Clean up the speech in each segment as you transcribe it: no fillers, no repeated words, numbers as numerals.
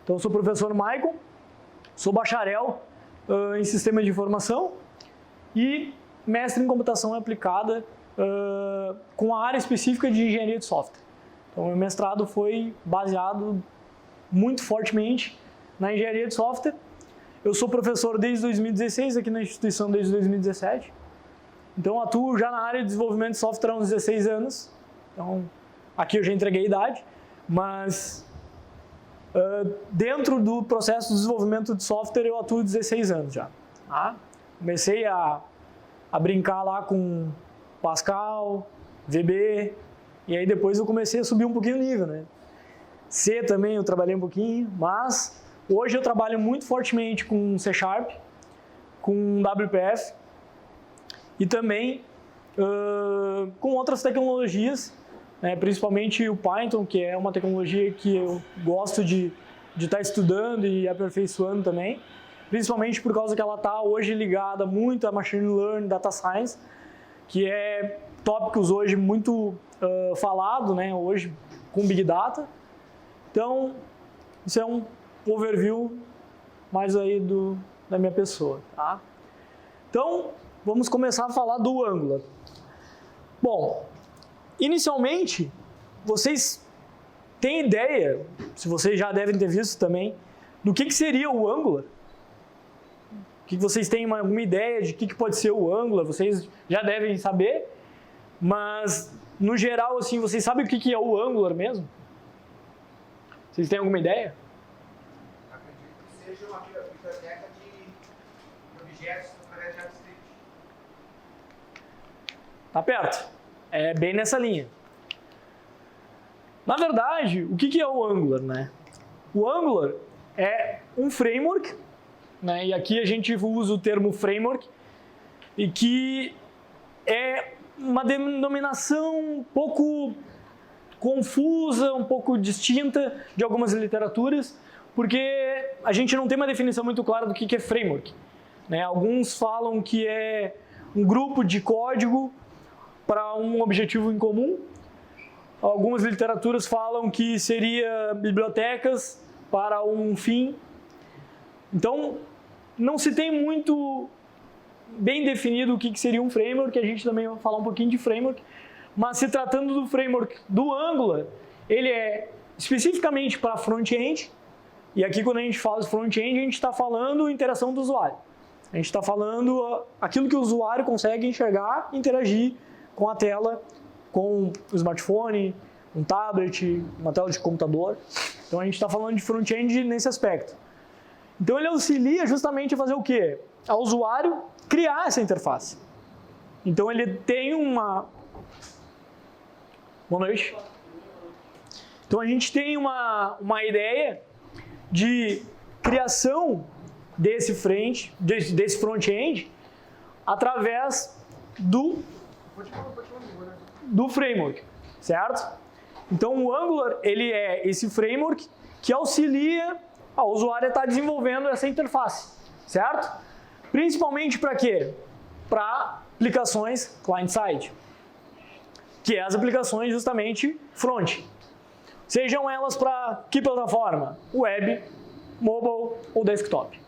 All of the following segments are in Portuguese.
Então, eu sou o professor Maicon, sou bacharel em Sistemas de Informação e mestre em Computação Aplicada com a área específica de Engenharia de Software. Então, meu mestrado foi baseado muito fortemente na Engenharia de Software. Eu sou professor desde 2016, aqui na instituição desde 2017. Então, atuo já na área de desenvolvimento de software há uns 16 anos. Então, aqui eu já entreguei a idade, mas dentro do processo de desenvolvimento de software eu atuo 16 anos já. Tá? Comecei a brincar lá com Pascal, VB, e aí depois eu comecei a subir um pouquinho o nível, né? C também eu trabalhei um pouquinho, mas hoje eu trabalho muito fortemente com C#, com WPF e também com outras tecnologias, né, principalmente o Python, que é uma tecnologia que eu gosto de estar estudando e aperfeiçoando também, principalmente por causa que ela está hoje ligada muito a Machine Learning, Data Science, que é tópicos hoje muito falado, né, hoje com Big Data. Então, isso é um overview mais aí da minha pessoa, tá? Então, vamos começar a falar do Angular. Bom, inicialmente, vocês têm ideia, se vocês já devem ter visto também, do que seria o Angular? Que vocês têm alguma ideia de que pode ser o Angular? Vocês já devem saber, mas no geral, assim, vocês sabem o que é o Angular mesmo? Vocês têm alguma ideia? Acredito que seja uma biblioteca de objetos para JavaScript. Tá perto. É bem nessa linha. Na verdade, o que é o Angular, né? O Angular é um framework, né? E aqui a gente usa o termo framework, e que é uma denominação um pouco confusa, um pouco distinta de algumas literaturas, porque a gente não tem uma definição muito clara do que é framework, né? Alguns falam que é um grupo de código para um objetivo em comum. Algumas literaturas falam que seria bibliotecas para um fim. Então, não se tem muito bem definido o que seria um framework, a gente também vai falar um pouquinho de framework, mas se tratando do framework do Angular, ele é especificamente para front-end, e aqui quando a gente fala de front-end, a gente está falando interação do usuário. A gente está falando aquilo que o usuário consegue enxergar e interagir com a tela, com o smartphone, um tablet, uma tela de computador. Então a gente está falando de front-end nesse aspecto. Então ele auxilia justamente a fazer o quê? Ao usuário criar essa interface. Então ele tem uma... Boa noite. Então a gente tem uma ideia de criação desse front-end através do framework, certo? Então o Angular, ele é esse framework que auxilia ao usuário a estar desenvolvendo essa interface, certo? Principalmente para quê? Para aplicações client-side, que é as aplicações justamente front. Sejam elas para que plataforma? Web, mobile ou desktop.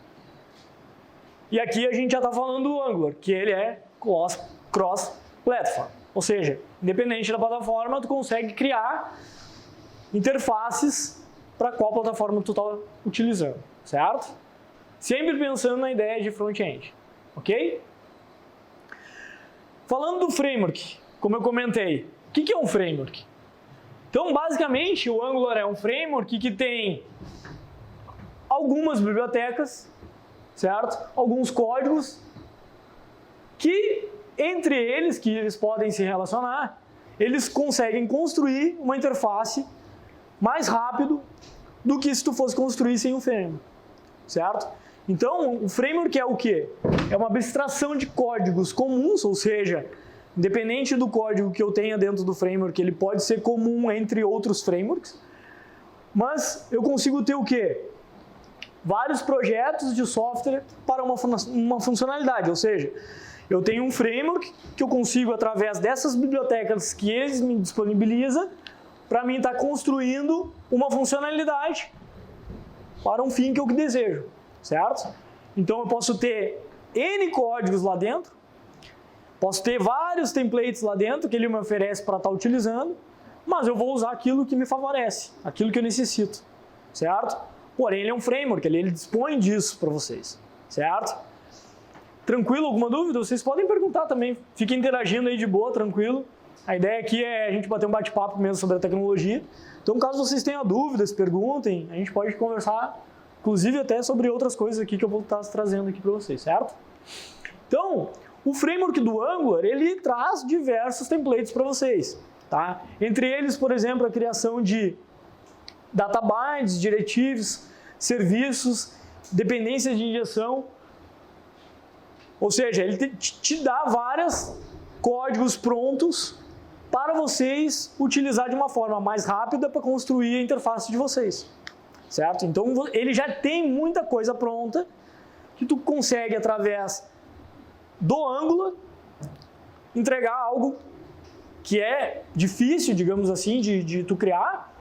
E aqui a gente já está falando do Angular, que ele é cross-platform. Ou seja, independente da plataforma, tu consegue criar interfaces para qual plataforma tu está utilizando, certo? Sempre pensando na ideia de front-end, ok? Falando do framework, como eu comentei, o que é um framework? Então, basicamente, o Angular é um framework que tem algumas bibliotecas, certo? Alguns códigos que, entre eles, que eles podem se relacionar, eles conseguem construir uma interface mais rápido do que se tu fosse construir sem um framework, certo? Então, o framework é o quê? É uma abstração de códigos comuns, ou seja, independente do código que eu tenha dentro do framework, ele pode ser comum entre outros frameworks, mas eu consigo ter o quê? Vários projetos de software para uma funcionalidade, ou seja, eu tenho um framework que eu consigo, através dessas bibliotecas que eles me disponibilizam, para mim estar construindo uma funcionalidade para um fim que eu desejo, certo? Então eu posso ter N códigos lá dentro, posso ter vários templates lá dentro que ele me oferece para estar utilizando, mas eu vou usar aquilo que me favorece, aquilo que eu necessito, certo? Porém, ele é um framework, ele dispõe disso para vocês, certo? Tranquilo? Alguma dúvida? Vocês podem perguntar também, fiquem interagindo aí de boa, tranquilo. A ideia aqui é a gente bater um bate-papo mesmo sobre a tecnologia. Então, caso vocês tenham dúvidas, perguntem, a gente pode conversar, inclusive até sobre outras coisas aqui que eu vou estar trazendo aqui para vocês, certo? Então, o framework do Angular, ele traz diversos templates para vocês, tá? Entre eles, por exemplo, a criação de databinds, directives, serviços, dependências de injeção. Ou seja, ele te dá vários códigos prontos para vocês utilizar de uma forma mais rápida para construir a interface de vocês, certo? Então, ele já tem muita coisa pronta que tu consegue, através do Angular, entregar algo que é difícil, digamos assim, de tu criar,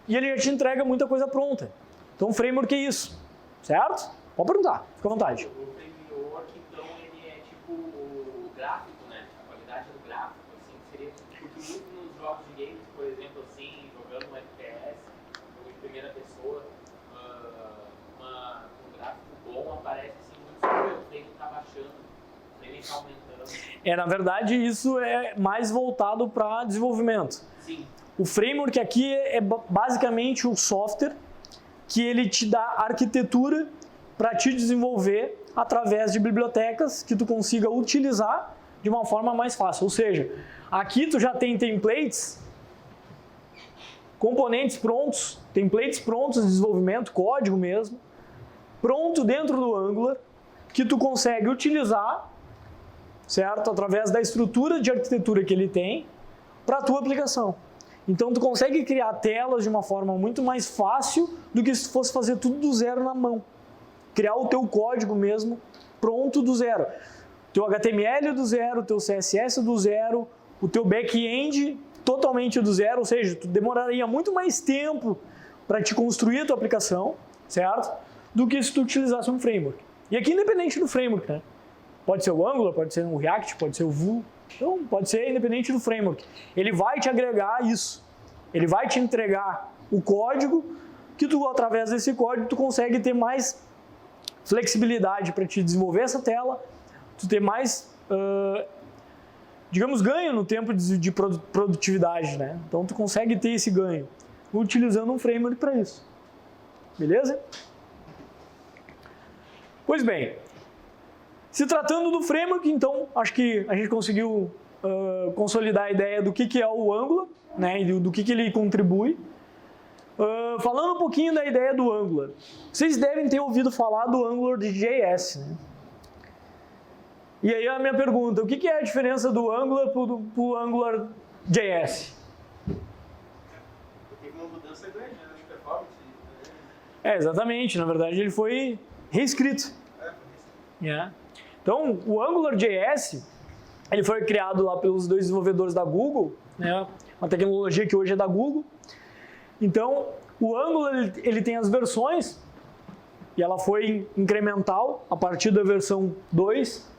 e ele já te entrega muita coisa pronta. Então, o framework é isso, certo? Pode perguntar, fica à vontade. O framework, então, ele é tipo o gráfico, né? A qualidade do gráfico, assim, seria... Porque muito nos jogos de games, por exemplo, assim, jogando um FPS, jogo de primeira pessoa, um gráfico bom aparece, assim, muito superior, o frame tá baixando, o frame tá aumentando. Na verdade, isso é mais voltado para desenvolvimento. Sim. O framework aqui é basicamente o software que ele te dá arquitetura para te desenvolver através de bibliotecas que tu consiga utilizar de uma forma mais fácil. Ou seja, aqui tu já tem templates, componentes prontos, templates prontos de desenvolvimento, código mesmo, pronto dentro do Angular, que tu consegue utilizar, certo? Através da estrutura de arquitetura que ele tem para a tua aplicação. Então, tu consegue criar telas de uma forma muito mais fácil do que se fosse fazer tudo do zero na mão. Criar o teu código mesmo pronto do zero. Teu HTML do zero, teu CSS do zero, o teu back-end totalmente do zero, ou seja, tu demoraria muito mais tempo para te construir a tua aplicação, certo? Do que se tu utilizasse um framework. E aqui, independente do framework, né? Pode ser o Angular, pode ser o React, pode ser o Vue. Então, pode ser independente do framework. Ele vai te agregar isso. Ele vai te entregar o código que tu, através desse código, tu consegue ter mais flexibilidade para te desenvolver essa tela, tu ter mais, digamos, ganho no tempo de produtividade, né? Então, tu consegue ter esse ganho utilizando um framework para isso. Beleza? Pois bem, se tratando do framework, então, acho que a gente conseguiu consolidar a ideia do que é o Angular, né, e do que ele contribui. Falando um pouquinho da ideia do Angular, vocês devem ter ouvido falar do AngularJS, né? E aí a minha pergunta, o que é a diferença do Angular para o AngularJS? Teve uma mudança grande, né, de performance. Exatamente, na verdade ele foi reescrito. Yeah. Então, o AngularJS, ele foi criado lá pelos dois desenvolvedores da Google, né? Uma tecnologia que hoje é da Google. Então, o Angular, ele tem as versões, e ela foi incremental a partir da versão 2,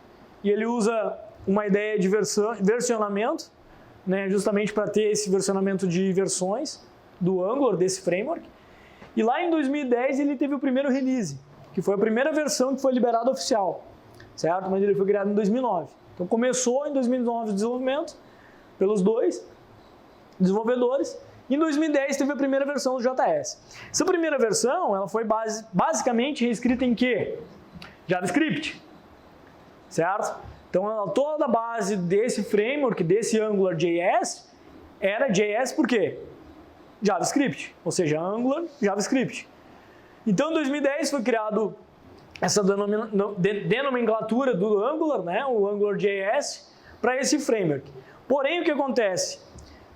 e ele usa uma ideia de versionamento, né? Justamente para ter esse versionamento de versões do Angular, desse framework. E lá em 2010 ele teve o primeiro release, que foi a primeira versão que foi liberada oficial, certo? Mas ele foi criado em 2009. Então começou em 2009 o desenvolvimento pelos dois desenvolvedores. Em 2010 teve a primeira versão do JS. Essa primeira versão ela foi basicamente reescrita em quê? JavaScript, certo? Então toda a base desse framework, desse AngularJS, era JS por quê? JavaScript, ou seja, Angular, JavaScript. Então em 2010 foi criado essa denomenclatura do Angular, né, o AngularJS, para esse framework. Porém, o que acontece?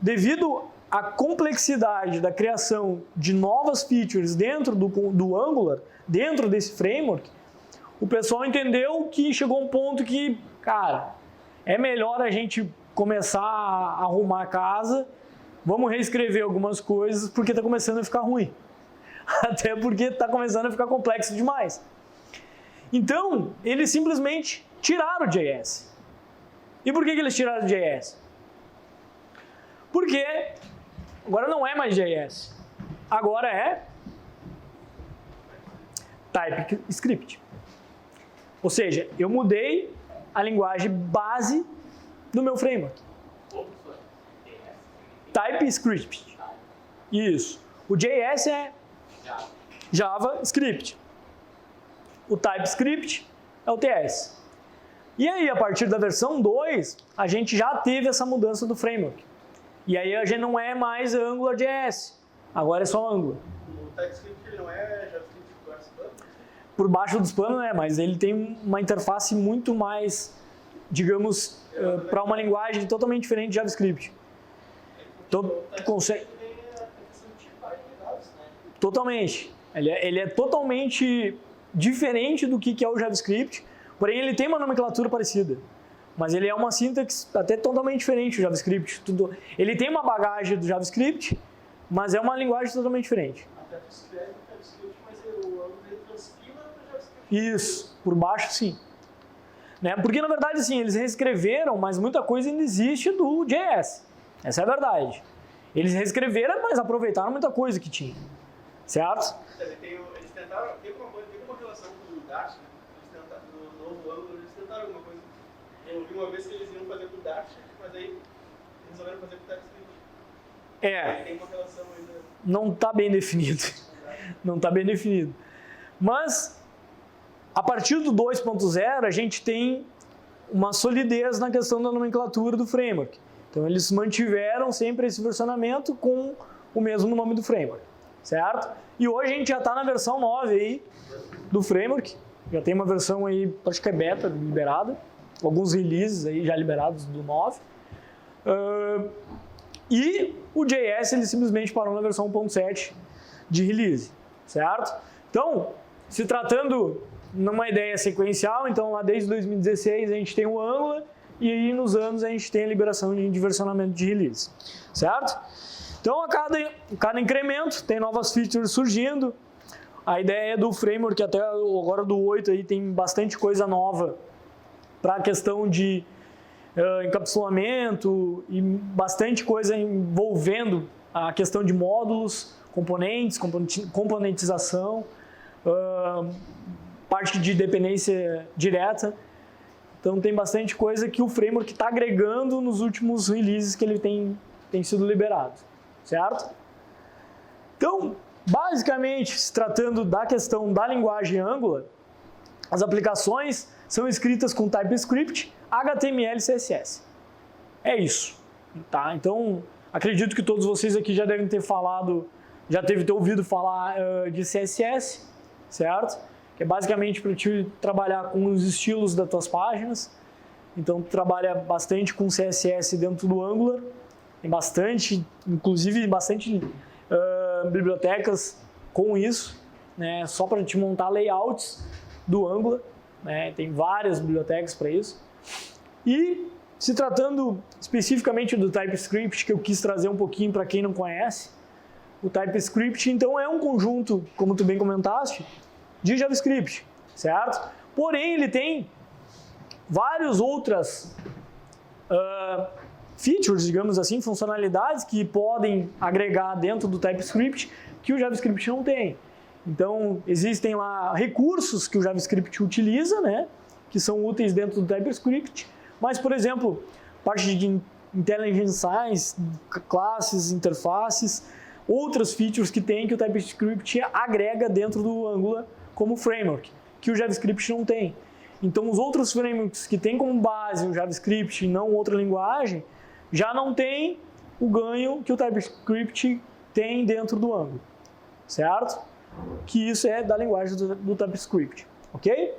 Devido à complexidade da criação de novas features dentro do Angular, dentro desse framework, o pessoal entendeu que chegou um ponto que, cara, é melhor a gente começar a arrumar a casa, vamos reescrever algumas coisas, porque está começando a ficar ruim. até porque está começando a ficar complexo demais. Então, eles simplesmente tiraram o JS. E por que eles tiraram o JS? Porque agora não é mais JS, agora é TypeScript. Ou seja, eu mudei a linguagem base do meu framework. TypeScript. Isso. O JS é JavaScript. O TypeScript é o TS. E aí, a partir da versão 2, a gente já teve essa mudança do framework. E aí a gente não é mais AngularJS. Agora é só Angular. O TypeScript ele não é JavaScript por baixo dos panos? Por baixo dos panos, né? Mas ele tem uma interface muito mais, digamos, para uma linguagem totalmente diferente de JavaScript. Então, tu consegue... Totalmente. Ele é totalmente diferente do que é o JavaScript, porém ele tem uma nomenclatura parecida. Mas ele é uma sintaxe até totalmente diferente do JavaScript. Ele tem uma bagagem do JavaScript, mas é uma linguagem totalmente diferente. Até tu escreve o TypeScript, mas o Angular transpila para o JavaScript. Isso, por baixo sim. Né? Porque na verdade sim, eles reescreveram, mas muita coisa ainda existe do JS. Essa é a verdade. Eles reescreveram, mas aproveitaram muita coisa que tinha. Certo? Eles tentaram, teve uma relação com o Dart, né? Eles tentaram, no novo Angular, eles tentaram alguma coisa. Eu ouvi uma vez que eles iam fazer com o Dart, mas aí eles resolveram fazer com o TypeScript. Aí tem uma relação ainda. Não está bem definido. Não está bem definido. Mas, a partir do 2.0, a gente tem uma solidez na questão da nomenclatura do framework. Então, eles mantiveram sempre esse versionamento com o mesmo nome do framework. Certo? E hoje a gente já está na versão 9 aí do framework. Já tem uma versão aí, acho que é beta, liberada. Alguns releases aí já liberados do 9. E o JS ele simplesmente parou na versão 1.7 de release. Certo? Então, se tratando numa ideia sequencial, então lá desde 2016 a gente tem o Angular e aí nos anos a gente tem a liberação de versionamento de release. Certo? Então, a cada incremento tem novas features surgindo. A ideia do framework até agora do 8 aí tem bastante coisa nova para a questão de encapsulamento e bastante coisa envolvendo a questão de módulos, componentes, componentização, parte de dependência direta. Então, tem bastante coisa que o framework está agregando nos últimos releases que ele tem sido liberado. Certo? Então, basicamente, se tratando da questão da linguagem Angular, as aplicações são escritas com TypeScript, HTML e CSS. É isso. Tá? Então, acredito que todos vocês aqui já devem ter ouvido falar de CSS, certo? Que é basicamente para te trabalhar com os estilos das tuas páginas. Então, tu trabalha bastante com CSS dentro do Angular. Tem bastante, inclusive bastante bibliotecas com isso, né, só para te montar layouts do Angular, né, tem várias bibliotecas para isso. E se tratando especificamente do TypeScript, que eu quis trazer um pouquinho para quem não conhece, o TypeScript então é um conjunto, como tu bem comentaste, de JavaScript, certo? Porém ele tem várias outras features, digamos assim, funcionalidades que podem agregar dentro do TypeScript que o JavaScript não tem. Então, existem lá recursos que o JavaScript utiliza, né, que são úteis dentro do TypeScript, mas, por exemplo, parte de Intelligent Science, classes, interfaces, outras features que tem que o TypeScript agrega dentro do Angular como framework, que o JavaScript não tem. Então, os outros frameworks que têm como base o JavaScript e não outra linguagem, já não tem o ganho que o TypeScript tem dentro do Angular, certo? Que isso é da linguagem do TypeScript, ok?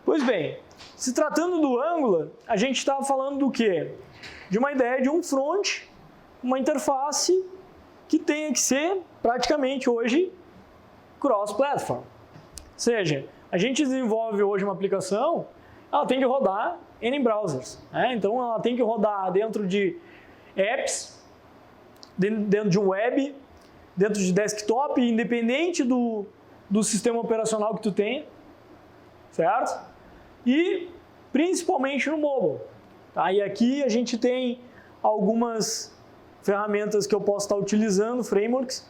Pois bem, se tratando do Angular, a gente estava falando do quê? De uma ideia de um front, uma interface que tenha que ser praticamente hoje cross-platform. Ou seja, a gente desenvolve hoje uma aplicação, ela tem que rodar em browsers. Né? Então, ela tem que rodar dentro de apps, dentro de um web, dentro de desktop, independente do sistema operacional que tu tenha, certo? E principalmente no mobile. Tá? E aqui a gente tem algumas ferramentas que eu posso estar utilizando, frameworks,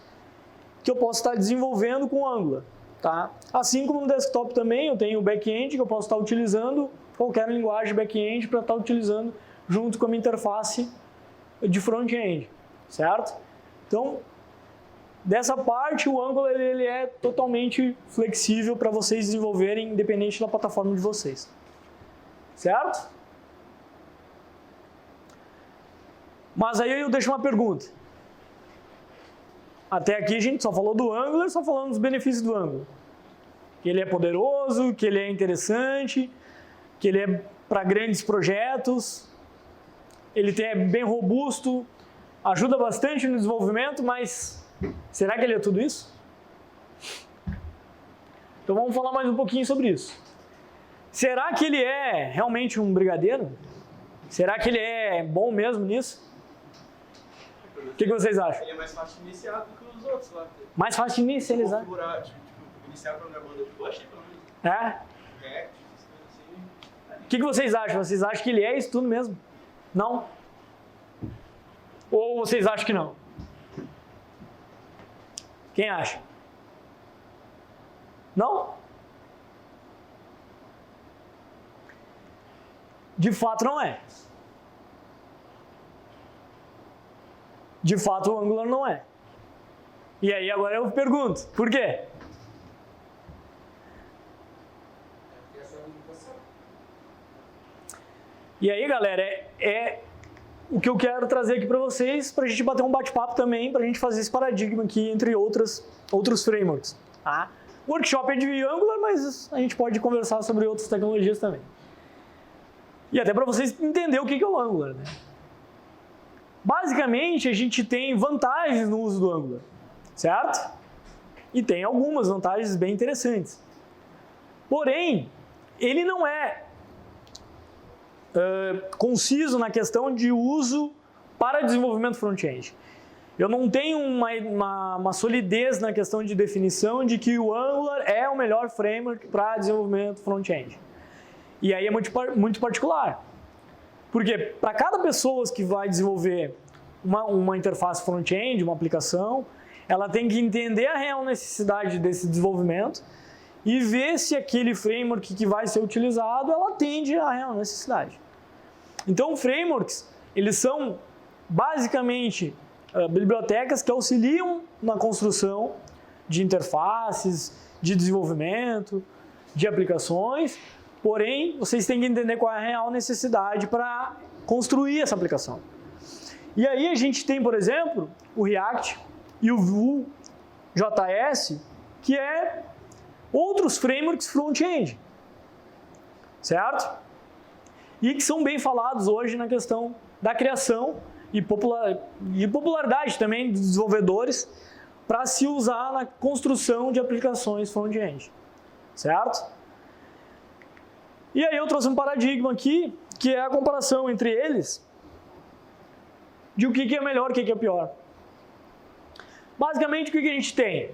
que eu posso estar desenvolvendo com Angular. Tá? Assim como no desktop também, eu tenho o back-end que eu posso estar utilizando, qualquer linguagem back-end para estar utilizando junto com a minha interface de front-end, certo? Então, dessa parte, o Angular ele é totalmente flexível para vocês desenvolverem independente da plataforma de vocês, certo? Mas aí eu deixo uma pergunta. Até aqui a gente só falou do Angular, só falando dos benefícios do Angular. Que ele é poderoso, que ele é interessante, que ele é para grandes projetos, ele é bem robusto, ajuda bastante no desenvolvimento, mas será que ele é tudo isso? Então vamos falar mais um pouquinho sobre isso. Será que ele é realmente um brigadeiro? Será que ele é bom mesmo nisso? O que vocês acham? Ele é mais fácil de iniciar do que os outros lá. Mais fácil de inicializar. Configurar, tipo, iniciar programando de Bash, pelo menos. É? React, assim. O que vocês acham? Vocês acham que ele é isso tudo mesmo? Não? Ou vocês acham que não? Quem acha? Não? De fato não é. De fato o Angular não é. E aí agora eu pergunto, por quê? E aí, galera, é o que eu quero trazer aqui para vocês, para a gente bater um bate-papo também, para a gente fazer esse paradigma aqui entre outros frameworks. Tá? O workshop é de Angular, mas a gente pode conversar sobre outras tecnologias também. E até para vocês entenderem o que é o Angular. Né? Basicamente, a gente tem vantagens no uso do Angular, certo? E tem algumas vantagens bem interessantes. Porém, ele não é conciso na questão de uso para desenvolvimento front-end. Eu não tenho uma solidez na questão de definição de que o Angular é o melhor framework para desenvolvimento front-end. E aí é muito particular. Porque para cada pessoa que vai desenvolver uma interface front-end, uma aplicação, ela tem que entender a real necessidade desse desenvolvimento e ver se aquele framework que vai ser utilizado, ela atende à real necessidade. Então, frameworks, eles são basicamente bibliotecas que auxiliam na construção de interfaces, de desenvolvimento, de aplicações, porém, vocês têm que entender qual é a real necessidade para construir essa aplicação. E aí a gente tem, por exemplo, o React e o Vue.js, que é outros frameworks front-end, certo? E que são bem falados hoje na questão da criação e popularidade também dos desenvolvedores para se usar na construção de aplicações front-end, certo? E aí eu trouxe um paradigma aqui, que é a comparação entre eles, de o que é melhor e o que é pior. Basicamente, o que a gente tem?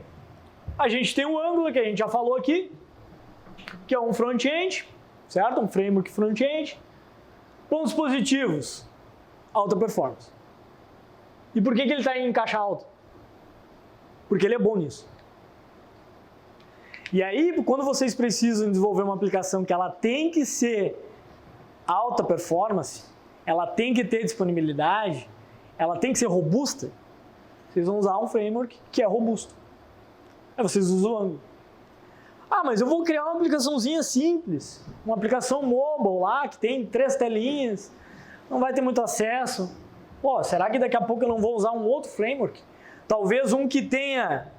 A gente tem o Angular, que a gente já falou aqui, que é um front-end, certo? Um framework front-end. Pontos positivos, alta performance. E por que ele está em caixa alta? Porque ele é bom nisso. E aí, quando vocês precisam desenvolver uma aplicação que ela tem que ser alta performance, ela tem que ter disponibilidade, ela tem que ser robusta, vocês vão usar um framework que é robusto. Aí vocês usam o Angular. Ah, mas eu vou criar uma aplicaçãozinha simples, uma aplicação mobile lá, que tem 3 telinhas, não vai ter muito acesso. Pô, será que daqui a pouco eu não vou usar um outro framework? Talvez um que tenha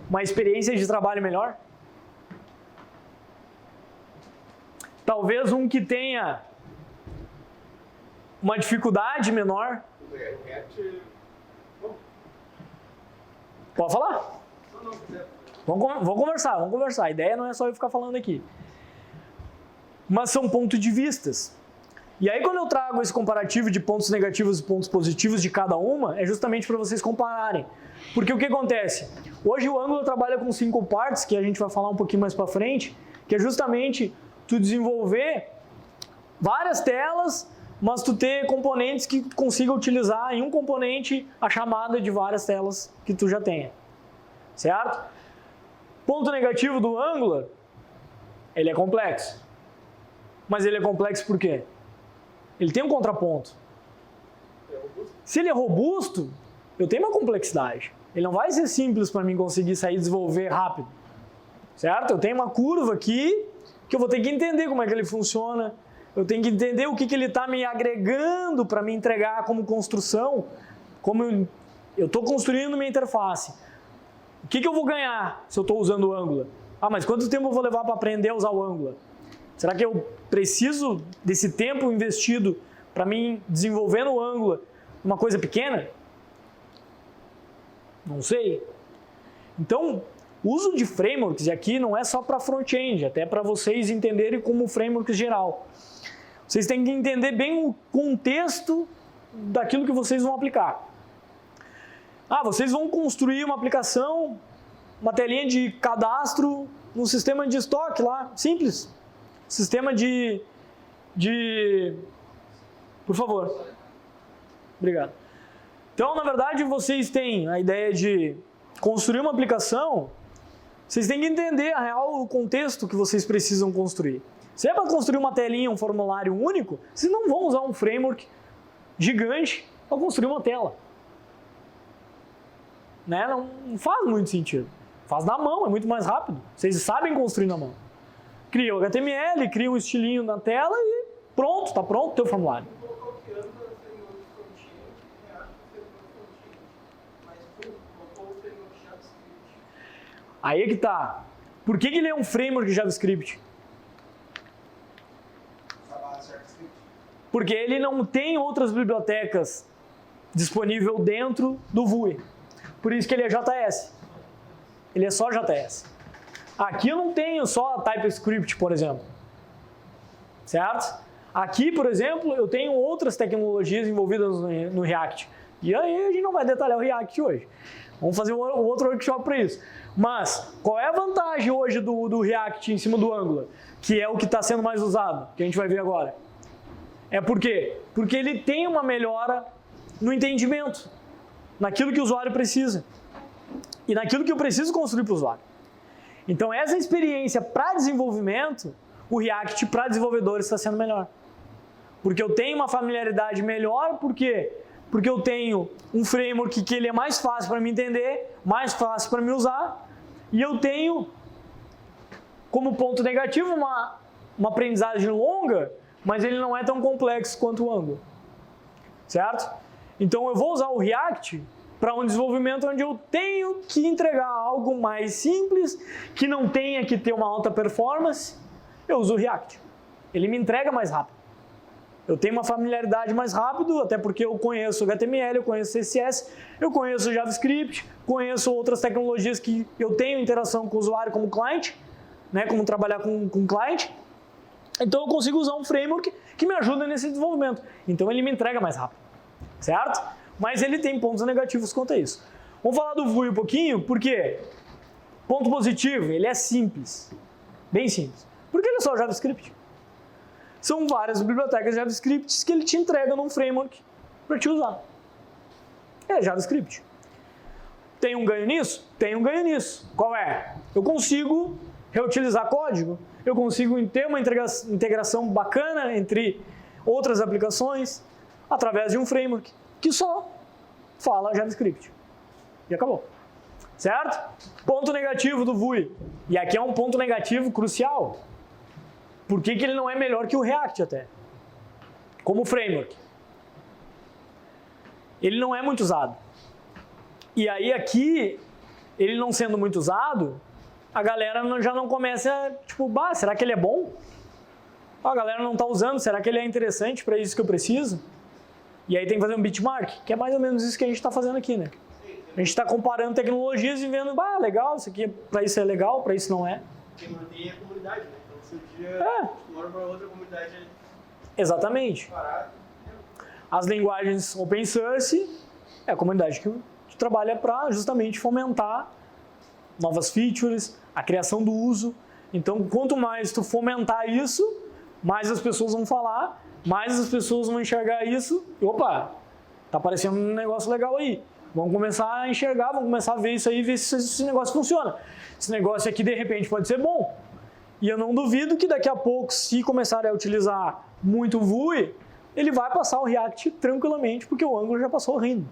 uma experiência de trabalho melhor? Talvez um que tenha uma dificuldade menor? O React... Pode falar? Não, Vamos conversar. A ideia não é só eu ficar falando aqui. Mas são pontos de vistas. E aí quando eu trago esse comparativo de pontos negativos e pontos positivos de cada uma, é justamente para vocês compararem. Porque o que acontece? Hoje o Angular trabalha com single parts, que a gente vai falar um pouquinho mais para frente, que é justamente tu desenvolver várias telas, mas tu ter componentes que consiga utilizar em um componente a chamada de várias telas que tu já tenha. Certo? Ponto negativo do Angular, ele é complexo. Mas ele é complexo por quê? Ele tem um contraponto. Se ele é robusto, eu tenho uma complexidade. Ele não vai ser simples para mim conseguir sair e desenvolver rápido. Certo? Eu tenho uma curva aqui que eu vou ter que entender como é que ele funciona. Eu tenho que entender o que ele está me agregando para me entregar como construção. Como eu estou construindo minha interface. O que eu vou ganhar se eu estou usando o Angular? Ah, mas quanto tempo eu vou levar para aprender a usar o Angular? Será que eu preciso desse tempo investido para mim desenvolver no Angular uma coisa pequena? Não sei. Então, o uso de frameworks aqui não é só para front-end, até para vocês entenderem como framework geral. Vocês têm que entender bem o contexto daquilo que vocês vão aplicar. Ah, vocês vão construir uma aplicação, uma telinha de cadastro no sistema de estoque lá, simples. Sistema de... Por favor. Obrigado. Então, na verdade, vocês têm a ideia de construir uma aplicação, vocês têm que entender a real o contexto que vocês precisam construir. Se é para construir uma telinha, um formulário único, vocês não vão usar um framework gigante para construir uma tela. Né? Não faz muito sentido. Faz na mão, é muito mais rápido. Vocês sabem construir na mão. Cria o HTML, cria um estilinho na tela e pronto, está pronto o teu formulário. Aí é que tá. Por que ele é um framework de JavaScript? Porque ele não tem outras bibliotecas disponíveis dentro do Vue. Por isso que ele é JS. Ele é só JS. Aqui eu não tenho só TypeScript, por exemplo. Certo? Aqui, por exemplo, eu tenho outras tecnologias envolvidas no React. E aí a gente não vai detalhar o React hoje. Vamos fazer um outro workshop para isso. Mas, qual é a vantagem hoje do React em cima do Angular? Que é o que está sendo mais usado, que a gente vai ver agora. É por quê? Porque ele tem uma melhora no entendimento, naquilo que o usuário precisa. E naquilo que eu preciso construir para o usuário. Então, essa experiência para desenvolvimento, o React para desenvolvedores está sendo melhor. Porque eu tenho uma familiaridade melhor, por quê? Porque eu tenho um framework que ele é mais fácil para me entender, mais fácil para me usar, e eu tenho, como ponto negativo, uma aprendizagem longa, mas ele não é tão complexo quanto o Angular. Certo? Então eu vou usar o React para um desenvolvimento onde eu tenho que entregar algo mais simples, que não tenha que ter uma alta performance, eu uso o React. Ele me entrega mais rápido. Eu tenho uma familiaridade mais rápido, até porque eu conheço HTML, eu conheço CSS, eu conheço JavaScript, conheço outras tecnologias que eu tenho interação com o usuário como cliente, né, como trabalhar com cliente. Então eu consigo usar um framework que me ajuda nesse desenvolvimento. Então ele me entrega mais rápido, certo? Mas ele tem pontos negativos quanto a isso. Vamos falar do Vue um pouquinho, porque ponto positivo, ele é simples, bem simples. Porque ele é só JavaScript. São várias bibliotecas JavaScript que ele te entrega num framework para te usar. É JavaScript. Tem um ganho nisso? Tem um ganho nisso. Qual é? Eu consigo reutilizar código, eu consigo ter uma integração bacana entre outras aplicações através de um framework que só fala JavaScript. E acabou. Certo? Ponto negativo do Vue. E aqui é um ponto negativo crucial. Por que ele não é melhor que o React até? Como framework. Ele não é muito usado. E aí aqui, ele não sendo muito usado, a galera já não começa, tipo, será que ele é bom? A galera não está usando, será que ele é interessante para isso que eu preciso? E aí tem que fazer um benchmark, que é mais ou menos isso que a gente está fazendo aqui, né? A gente está comparando tecnologias e vendo, legal, isso aqui para isso é legal, para isso não é. Quem mantém é a comunidade, né? Então se um dia mora para outra comunidade ali. Exatamente. Parado. As linguagens open source é a comunidade que trabalha para justamente fomentar novas features, a criação do uso. Então, quanto mais tu fomentar isso, mais as pessoas vão falar, mais as pessoas vão enxergar isso. E, opa, tá aparecendo um negócio legal aí. Vamos começar a enxergar, vamos começar a ver isso aí, ver se esse negócio funciona. Esse negócio aqui, de repente, pode ser bom. E eu não duvido que daqui a pouco, se começarem a utilizar muito o Vue, ele vai passar o React tranquilamente, porque o Angular já passou rindo.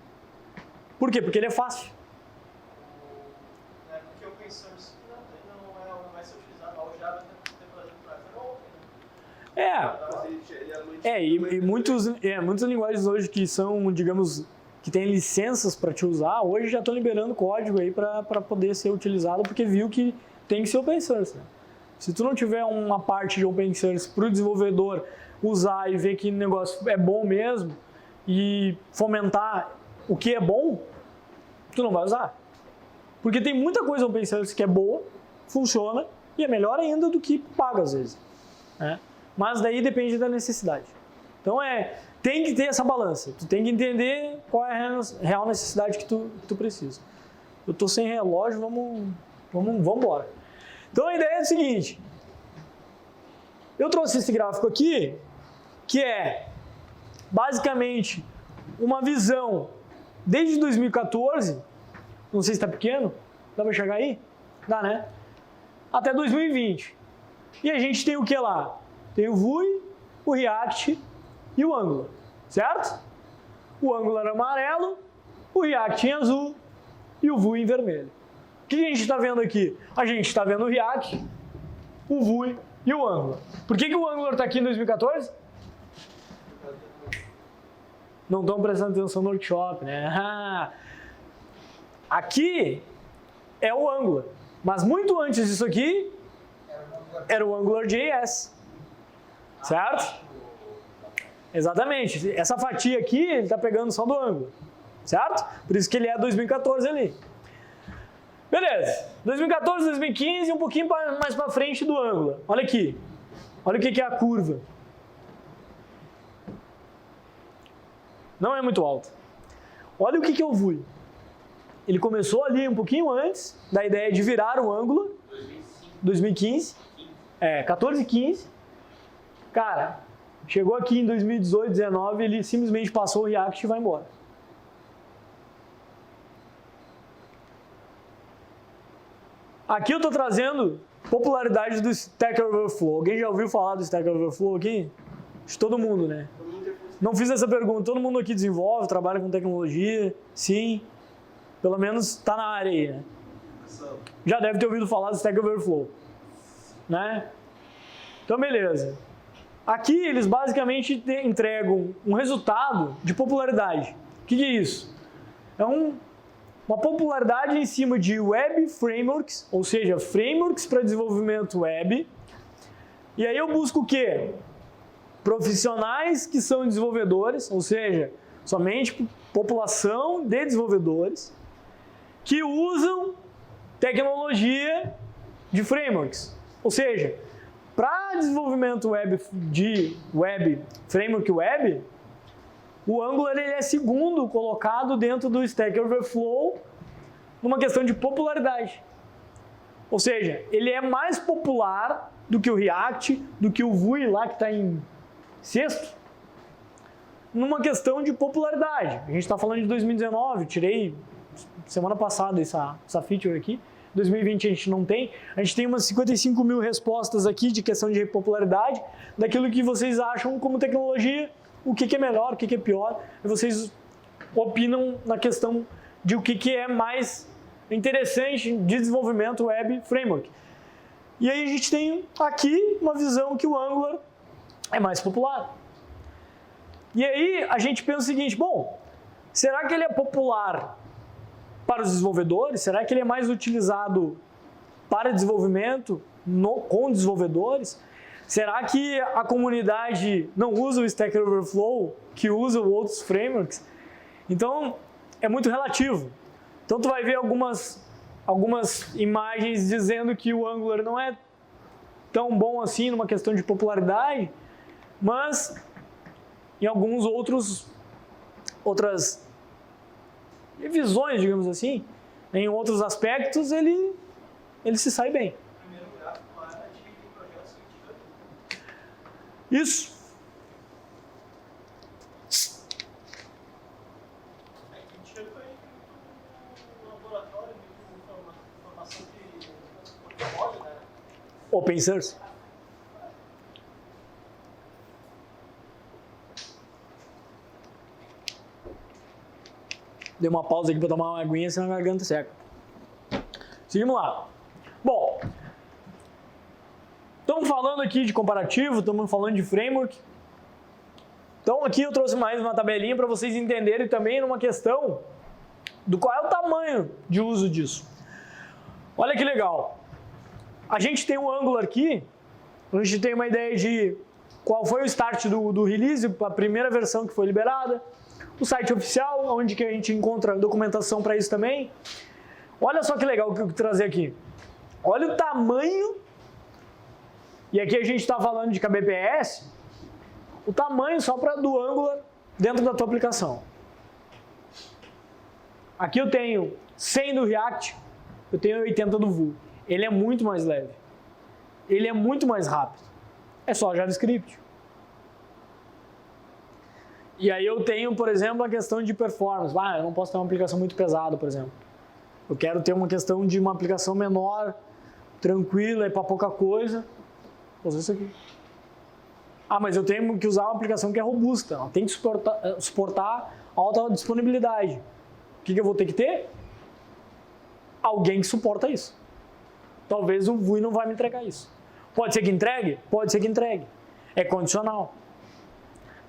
Por quê? Porque ele é fácil. Porque o open source não vai ser utilizado, o Java e muitas linguagens hoje que são, digamos, que tem licenças para te usar, hoje já estão liberando código aí para poder ser utilizado, porque viu que tem que ser open source. Né? Se tu não tiver uma parte de open source para o desenvolvedor usar e ver que o negócio é bom mesmo e fomentar o que é bom, tu não vai usar. Porque tem muita coisa open source que é boa, funciona e é melhor ainda do que paga às vezes. Né? Mas daí depende da necessidade. Então tem que ter essa balança. Tu tem que entender qual é a real necessidade que tu precisa. Eu tô sem relógio, vamos embora. Então a ideia é o seguinte. Eu trouxe esse gráfico aqui, que é basicamente uma visão desde 2014, não sei se está pequeno, dá para enxergar aí? Dá, né? Até 2020. E a gente tem o que lá? Tem o Vue, o React e o Angular, certo? O Angular amarelo, o React em azul e o Vue em vermelho. O que a gente está vendo aqui? A gente está vendo o React, o Vue e o Angular. Por que o Angular está aqui em 2014? Não estão prestando atenção no workshop, né? Aqui é o Angular, mas muito antes disso aqui era o AngularJS, certo? Exatamente. Essa fatia aqui ele está pegando só do Angular, certo? Por isso que ele é 2014 ali. Beleza. 2014, 2015 e um pouquinho mais para frente do Angular. Olha aqui. Olha o que é a curva. Não é muito alta. Olha o que é o Vue. Ele começou ali um pouquinho antes da ideia de virar o Angular. 2015. 14 e 15. Cara, chegou aqui em 2018, 2019, ele simplesmente passou o React e vai embora. Aqui eu estou trazendo popularidade do Stack Overflow. Alguém já ouviu falar do Stack Overflow aqui? De todo mundo, né? Não fiz essa pergunta. Todo mundo aqui desenvolve, trabalha com tecnologia? Sim. Pelo menos está na área aí, né? Já deve ter ouvido falar do Stack Overflow. Né? Então, beleza. Aqui eles basicamente entregam um resultado de popularidade. O que é isso? É uma popularidade em cima de web frameworks, ou seja, frameworks para desenvolvimento web. E aí eu busco o quê? Profissionais que são desenvolvedores, ou seja, somente população de desenvolvedores que usam tecnologia de frameworks. Ou seja, para desenvolvimento framework web, o Angular ele é segundo colocado dentro do Stack Overflow numa questão de popularidade. Ou seja, ele é mais popular do que o React, do que o Vue lá que está em sexto, numa questão de popularidade. A gente está falando de 2019, tirei semana passada essa feature aqui. 2020 a gente não tem. A gente tem umas 55 mil respostas aqui de questão de popularidade, daquilo que vocês acham como tecnologia, o que é melhor, o que é pior, e vocês opinam na questão de o que é mais interessante de desenvolvimento web framework. E aí a gente tem aqui uma visão que o Angular é mais popular. E aí a gente pensa o seguinte, bom, será que ele é popular para os desenvolvedores? Será que ele é mais utilizado para desenvolvimento com desenvolvedores? Será que a comunidade não usa o Stack Overflow, que usa outros frameworks? Então, é muito relativo. Então, tu vai ver algumas imagens dizendo que o Angular não é tão bom assim numa questão de popularidade, mas em alguns outras revisões, digamos assim, em outros aspectos, ele se sai bem. O primeiro gráfico lá era de projetos que Isso. a gente foi no laboratório, com informação que pode, né? Open source. Dei uma pausa aqui para tomar uma aguinha, senão a garganta seca. Seguimos lá. Bom, estamos falando aqui de comparativo, estamos falando de framework. Então aqui eu trouxe mais uma tabelinha para vocês entenderem também numa questão do qual é o tamanho de uso disso. Olha que legal. A gente tem um Angular aqui, a gente tem uma ideia de qual foi o start do release, a primeira versão que foi liberada, o site oficial, onde que a gente encontra documentação para isso também. Olha só que legal que eu trazer aqui. Olha o tamanho, e aqui a gente está falando de kbps, o tamanho só do Angular dentro da tua aplicação. Aqui eu tenho 100 do React, eu tenho 80 do Vue. Ele é muito mais leve. Ele é muito mais rápido. É só JavaScript. E aí eu tenho, por exemplo, a questão de performance. Eu não posso ter uma aplicação muito pesada, por exemplo. Eu quero ter uma questão de uma aplicação menor, tranquila e para pouca coisa. Vou usar isso aqui. Mas eu tenho que usar uma aplicação que é robusta. Ela tem que suportar alta disponibilidade. O que eu vou ter que ter? Alguém que suporta isso. Talvez o Vue não vai me entregar isso. Pode ser que entregue? Pode ser que entregue. É condicional.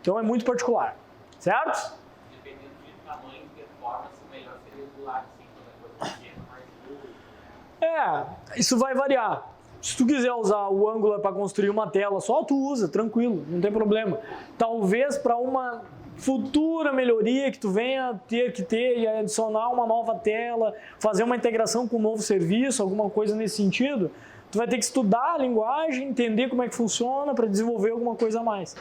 Então é muito particular. Certo? Dependendo de tamanho e performance, o melhor seria usar assim, quando é coisa pequena, mais duro. Isso vai variar. Se tu quiser usar o Angular para construir uma tela só, tu usa, tranquilo, não tem problema. Talvez para uma futura melhoria que tu venha ter que ter e adicionar uma nova tela, fazer uma integração com um novo serviço, alguma coisa nesse sentido, tu vai ter que estudar a linguagem, entender como é que funciona para desenvolver alguma coisa a mais.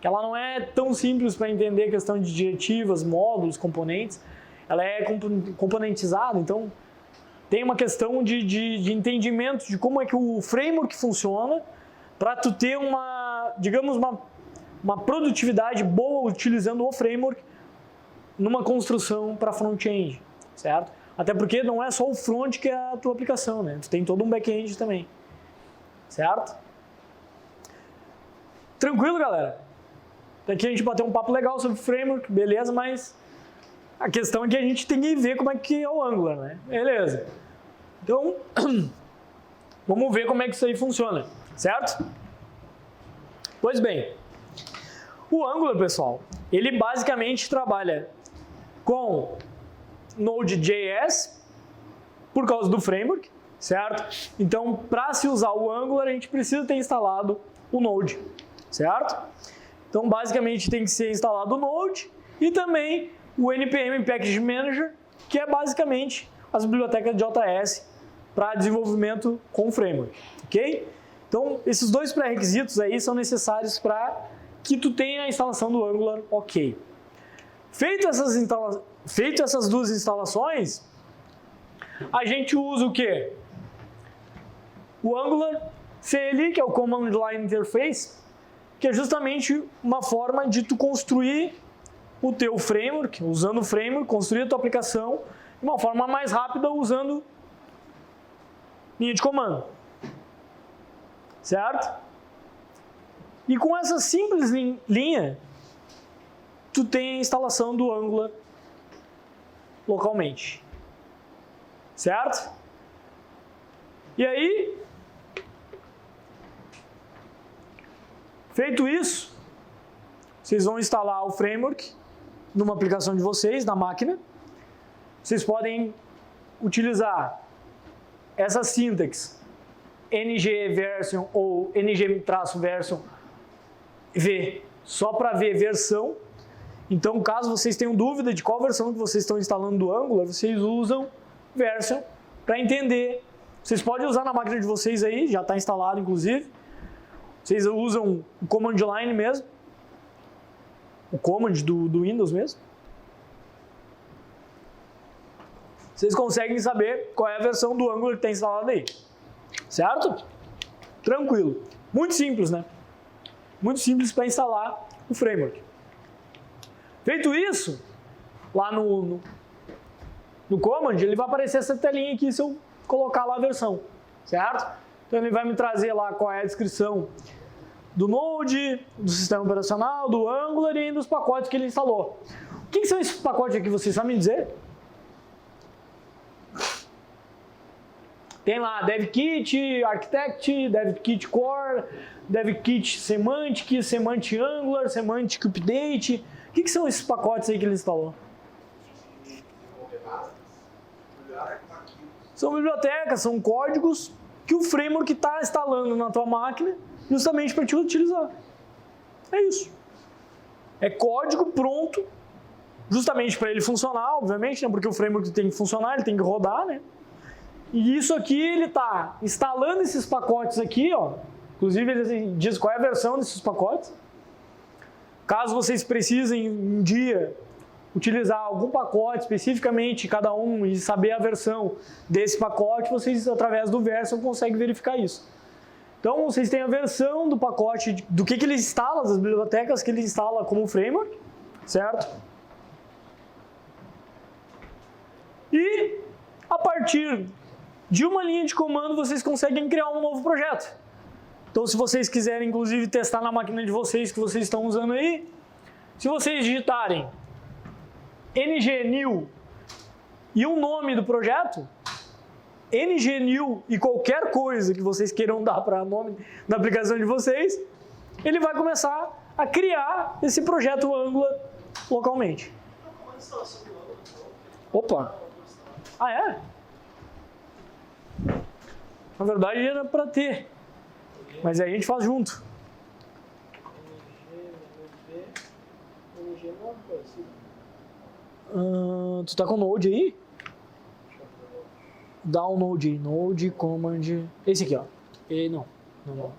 Que ela não é tão simples para entender a questão de diretivas, módulos, componentes. Ela é componentizada, então tem uma questão de entendimento de como é que o framework funciona para tu ter uma produtividade boa utilizando o framework numa construção para front-end, certo? Até porque não é só o front que é a tua aplicação, né? Tu tem todo um back-end também, certo? Tranquilo, galera? Aqui a gente bateu um papo legal sobre framework, beleza, mas a questão é que a gente tem que ver como é que é o Angular, né? Beleza. Então, vamos ver como é que isso aí funciona, certo? Pois bem, o Angular, pessoal, ele basicamente trabalha com Node.js por causa do framework, certo? Então, para se usar o Angular, a gente precisa ter instalado o Node, certo? Então, basicamente, tem que ser instalado o Node e também o NPM Package Manager, que é basicamente as bibliotecas de JS para desenvolvimento com framework, ok? Então, esses dois pré-requisitos aí são necessários para que tu tenha a instalação do Angular ok. Feito essas duas instalações, a gente usa o quê? O Angular CLI, que é o Command Line Interface, que é justamente uma forma de tu construir o teu framework, usando o framework, construir a tua aplicação de uma forma mais rápida usando linha de comando, certo? E com essa simples linha, tu tem a instalação do Angular localmente, certo? E aí, feito isso, vocês vão instalar o framework numa aplicação de vocês, na máquina. Vocês podem utilizar essa sintaxe ng-version ou ng-version v só para ver versão. Então, caso vocês tenham dúvida de qual versão que vocês estão instalando do Angular, vocês usam version para entender. Vocês podem usar na máquina de vocês aí, já está instalado inclusive. Vocês usam o command line mesmo, o command do Windows mesmo. vocês conseguem saber qual é a versão do Angular que está instalada aí. Certo? Tranquilo. Muito simples, né? Muito simples para instalar o framework. Feito isso, lá no command, ele vai aparecer essa telinha aqui se eu colocar lá a versão. Certo? Então ele vai me trazer lá qual é a descrição do Node, do sistema operacional, do Angular e dos pacotes que ele instalou. O que são esses pacotes aqui, vocês sabem dizer? Tem lá DevKit, Architect, DevKit Core, DevKit Semantic, Semantic Angular, Semantic Update. O que são esses pacotes aí que ele instalou? São bibliotecas, são códigos que o framework está instalando na tua máquina justamente para te utilizar. É isso. É código pronto, justamente para ele funcionar, obviamente, né? Porque o framework tem que funcionar, ele tem que rodar, né? E isso aqui ele está instalando esses pacotes aqui, ó. Inclusive ele diz qual é a versão desses pacotes. Caso vocês precisem um dia utilizar algum pacote especificamente, cada um, e saber a versão desse pacote, vocês através do Version conseguem verificar isso. Então vocês têm a versão do pacote, do que ele instala, das bibliotecas que ele instala como framework, certo? E a partir de uma linha de comando vocês conseguem criar um novo projeto. Então se vocês quiserem inclusive testar na máquina de vocês que vocês estão usando aí, se vocês digitarem ngnew e o nome do projeto, ngnew e qualquer coisa que vocês queiram dar para o nome da aplicação de vocês, ele vai começar a criar esse projeto Angular localmente. Opa! Ah, é? Na verdade era para ter, mas aí a gente faz junto. Tu tá com o Node aí? Download aí, Node, Command, esse aqui, ó. Não.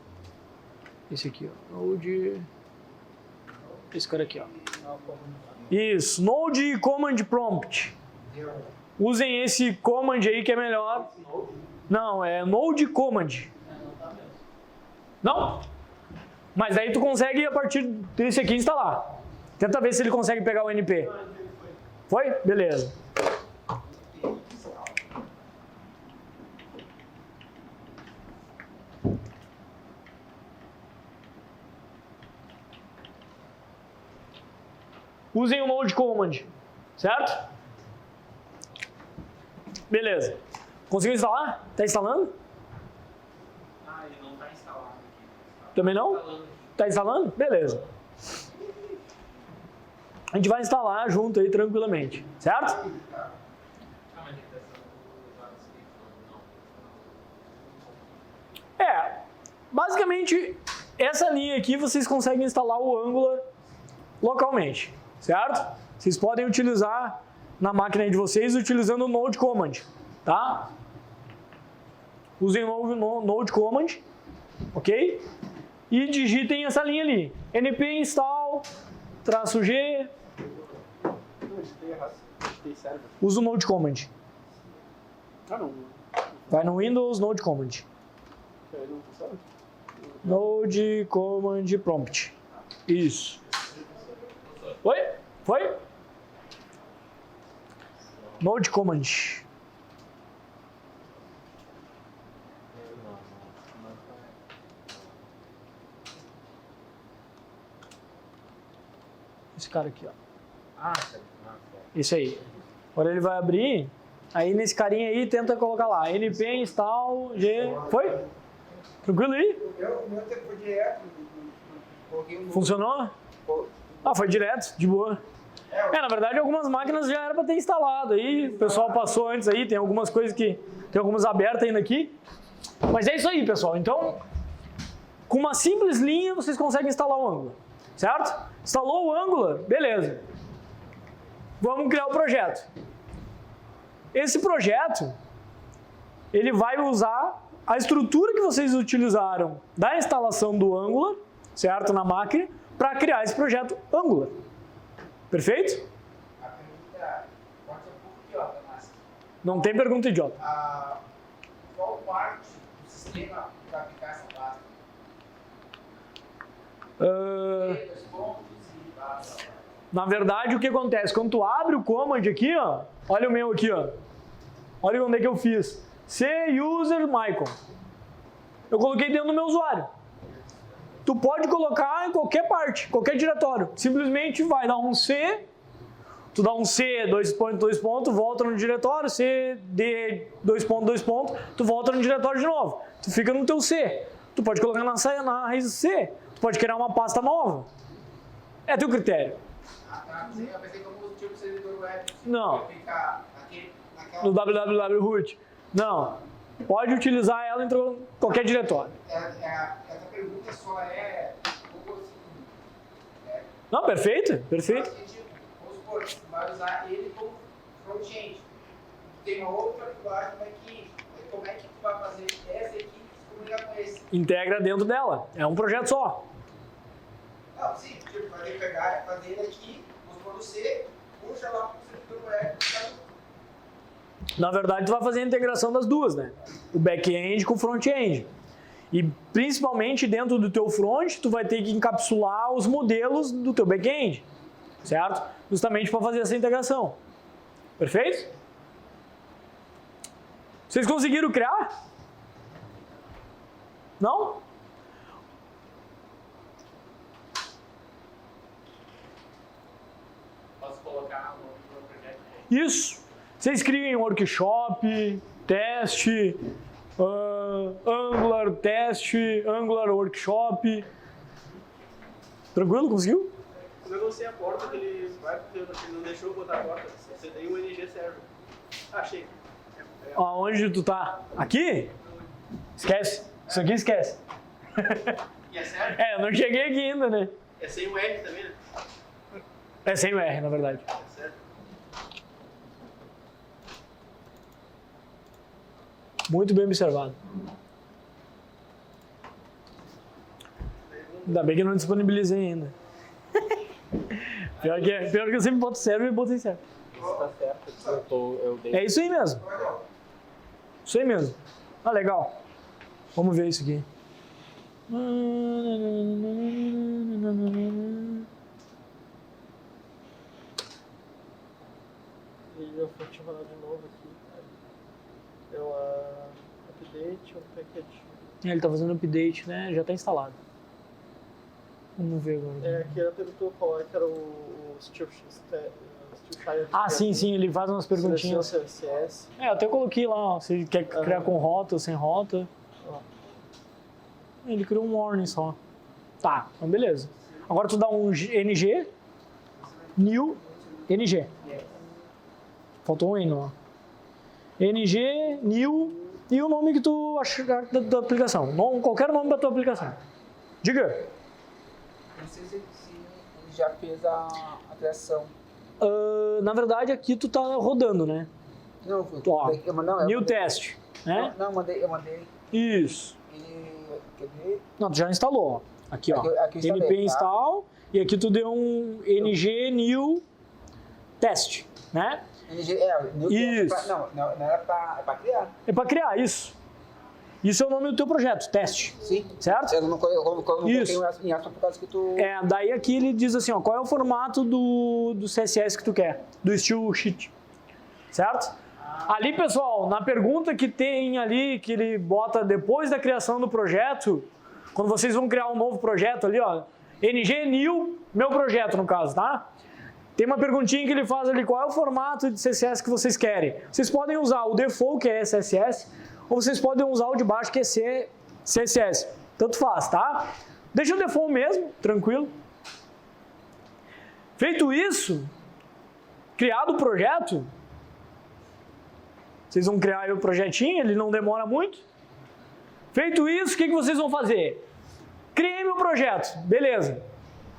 Esse aqui, ó. Node, esse cara aqui, ó. Isso, Node Command Prompt. Usem esse command aí que é melhor. Não, é Node Command. Não? Mas aí tu consegue a partir desse aqui instalar. Tenta ver se ele consegue pegar o NP. Foi? Beleza. Usem o Node Command, certo? Beleza. Conseguiu instalar? Está instalando? Ah, ele não está instalado aqui. Também não? Está instalando? Beleza. A gente vai instalar junto aí tranquilamente, certo? Basicamente, essa linha aqui vocês conseguem instalar o Angular localmente, certo? Vocês podem utilizar na máquina de vocês utilizando o Node Command, tá? Usem o Node Command, ok? E digitem essa linha ali, np install -g. Usa o Node Command. Vai no Windows, Node Command. Node Command Prompt. Isso. Oi? Foi? Node Command. Esse cara aqui, ó. Isso aí. Agora ele vai abrir. Aí nesse carinha aí, tenta colocar lá. np install g. Foi? Tranquilo aí? O meu tempo foi direto. Funcionou? Ah, foi direto, de boa. Na verdade, algumas máquinas já era para ter instalado. Aí o pessoal passou antes aí. Tem algumas coisas que... Tem algumas abertas ainda aqui. Mas é isso aí, pessoal. Então, com uma simples linha, vocês conseguem instalar o Angular. Certo? Instalou o Angular, beleza. Vamos criar o projeto. Esse projeto, ele vai usar a estrutura que vocês utilizaram da instalação do Angular, certo, na máquina, para criar esse projeto Angular. Perfeito? A pergunta pode ser um pouco idiota, mas Não tem pergunta idiota. Qual parte do sistema para aplicar essa pasta? Dois pontos e blá, blá, blá. Na verdade, o que acontece? Quando tu abre o command aqui, ó, olha o meu aqui, ó. Olha onde é que eu fiz. C user Michael. Eu coloquei dentro do meu usuário. Tu pode colocar em qualquer parte, qualquer diretório. Simplesmente vai dar um C, tu dá um C, 2 pontos, volta no diretório, C, D, 2 pontos, tu volta no diretório de novo. Tu fica no teu C. Tu pode colocar na raiz C. Tu pode criar uma pasta nova. É teu critério. Tá. Eu pensei como tipo servidor web. Não. Ficar naquela... No www root. Não. Pode utilizar ela em qualquer diretório. Essa pergunta só é... Não, perfeito, perfeito. Vamos supor, tu vai usar ele como front-end. Tem uma outra linguagem back-end. Como é que tu vai fazer essa aqui se comunicar com esse? Integra dentro dela. É um projeto só. Não, sim. Tipo, vai ter que pegar, fazer ele aqui, vamos supor no C, puxa lá pro servidor web. Na verdade, tu vai fazer a integração das duas, né? O back-end com o front-end. E principalmente dentro do teu front, tu vai ter que encapsular os modelos do teu back-end, certo? Justamente para fazer essa integração. Perfeito? Vocês conseguiram criar? Não? Posso colocar no projeto? Isso. Vocês criem workshop, teste, Angular teste, Angular workshop. Tranquilo? Conseguiu? Eu negociei a porta que ele vai, porque ele não deixou eu botar a porta. Você tem o NG server. Achei. Aonde tu tá? Aqui? Esquece. Isso aqui esquece. E é sério? É, eu não cheguei aqui ainda, né? É sem o R também, né? É sem o R, na verdade. É sério? Muito bem observado. Ainda bem que eu não disponibilizei ainda. Pior que eu sempre boto server e botei server. Isso tá certo. Eu dei. É isso aí mesmo. Isso aí mesmo. Ah, legal. Vamos ver isso aqui. Eu vou te mandar de novo aqui. Deu update, um package. Ele tá fazendo update, né? Já tá instalado. Vamos ver agora. É, aqui ela perguntou qual é que era o Steel Shire. Ah, sim, sim, ele faz umas perguntinhas. CSS. É, eu até coloquei lá, ó, se quer criar com rota ou sem rota. Ó. Ele criou um warning só. Tá, então beleza. Agora tu dá um ng, new, ng. Faltou um N lá. ng, new e o nome que tu achar da tua aplicação. Qualquer nome da tua aplicação. Diga. Não sei se ele já fez a criação. Na verdade, aqui tu tá rodando, né? Não, Ó, eu new test, né? Não, eu mandei. Isso. Ele, quer ver? Não, tu já instalou, ó. Aqui, ó. Aqui eu instalei, np tá? install e aqui tu deu um ng new test, né? New Isso. test não era pra criar. É para criar isso. Isso é o nome do teu projeto, teste. Sim. Certo? Eu não coloquei Isso. em aspas por causa que tu... Daí aqui ele diz assim, ó, qual é o formato do CSS que tu quer, do style sheet, certo? Ali, pessoal, na pergunta que tem ali, que ele bota depois da criação do projeto, quando vocês vão criar um novo projeto ali, ó, ng new, meu projeto no caso, tá? Tem uma perguntinha que ele faz ali, qual é o formato de CSS que vocês querem? Vocês podem usar o default, que é CSS, ou vocês podem usar o de baixo, que é CSS. Tanto faz, tá? Deixa o default mesmo, tranquilo. Feito isso, criado o projeto, vocês vão criar aí o projetinho, ele não demora muito. Feito isso, o que vocês vão fazer? Criei meu projeto, beleza.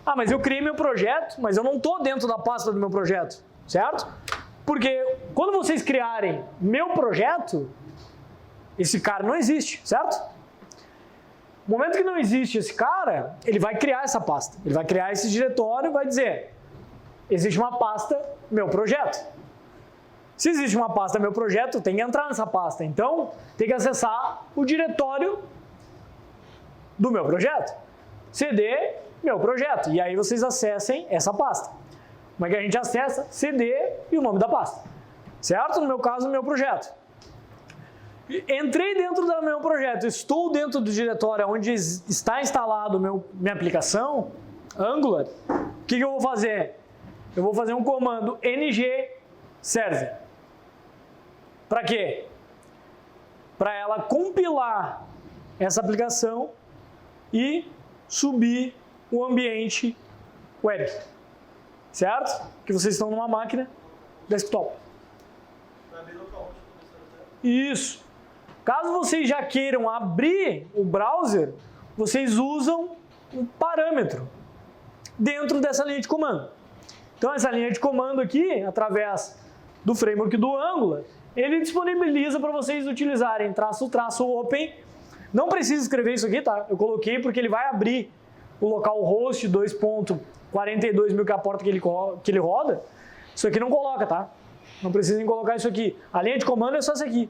Ah, mas eu criei meu projeto, mas eu não estou dentro da pasta do meu projeto, certo? Porque quando vocês criarem meu projeto, esse cara não existe, certo? No momento que não existe esse cara, ele vai criar essa pasta. Ele vai criar esse diretório e vai dizer, existe uma pasta, meu projeto. Se existe uma pasta meu projeto, tem que entrar nessa pasta. Então, tem que acessar o diretório do meu projeto. CD, meu projeto. E aí vocês acessem essa pasta. Como é que a gente acessa? CD e o nome da pasta. Certo? No meu caso, meu projeto. Entrei dentro do meu projeto, estou dentro do diretório onde está instalado minha aplicação, Angular. O que eu vou fazer? Eu vou fazer um comando ng server. Para quê? Para ela compilar essa aplicação e subir o ambiente web. Certo? Que vocês estão numa máquina desktop. Isso. Caso vocês já queiram abrir o browser, vocês usam um parâmetro dentro dessa linha de comando. Então, essa linha de comando aqui, através do framework do Angular, ele disponibiliza para vocês utilizarem --open. Não precisa escrever isso aqui, tá? Eu coloquei porque ele vai abrir o localhost 2.42.000, que é a porta que ele roda. Isso aqui não coloca, tá? Não precisem colocar isso aqui. A linha de comando é só essa aqui.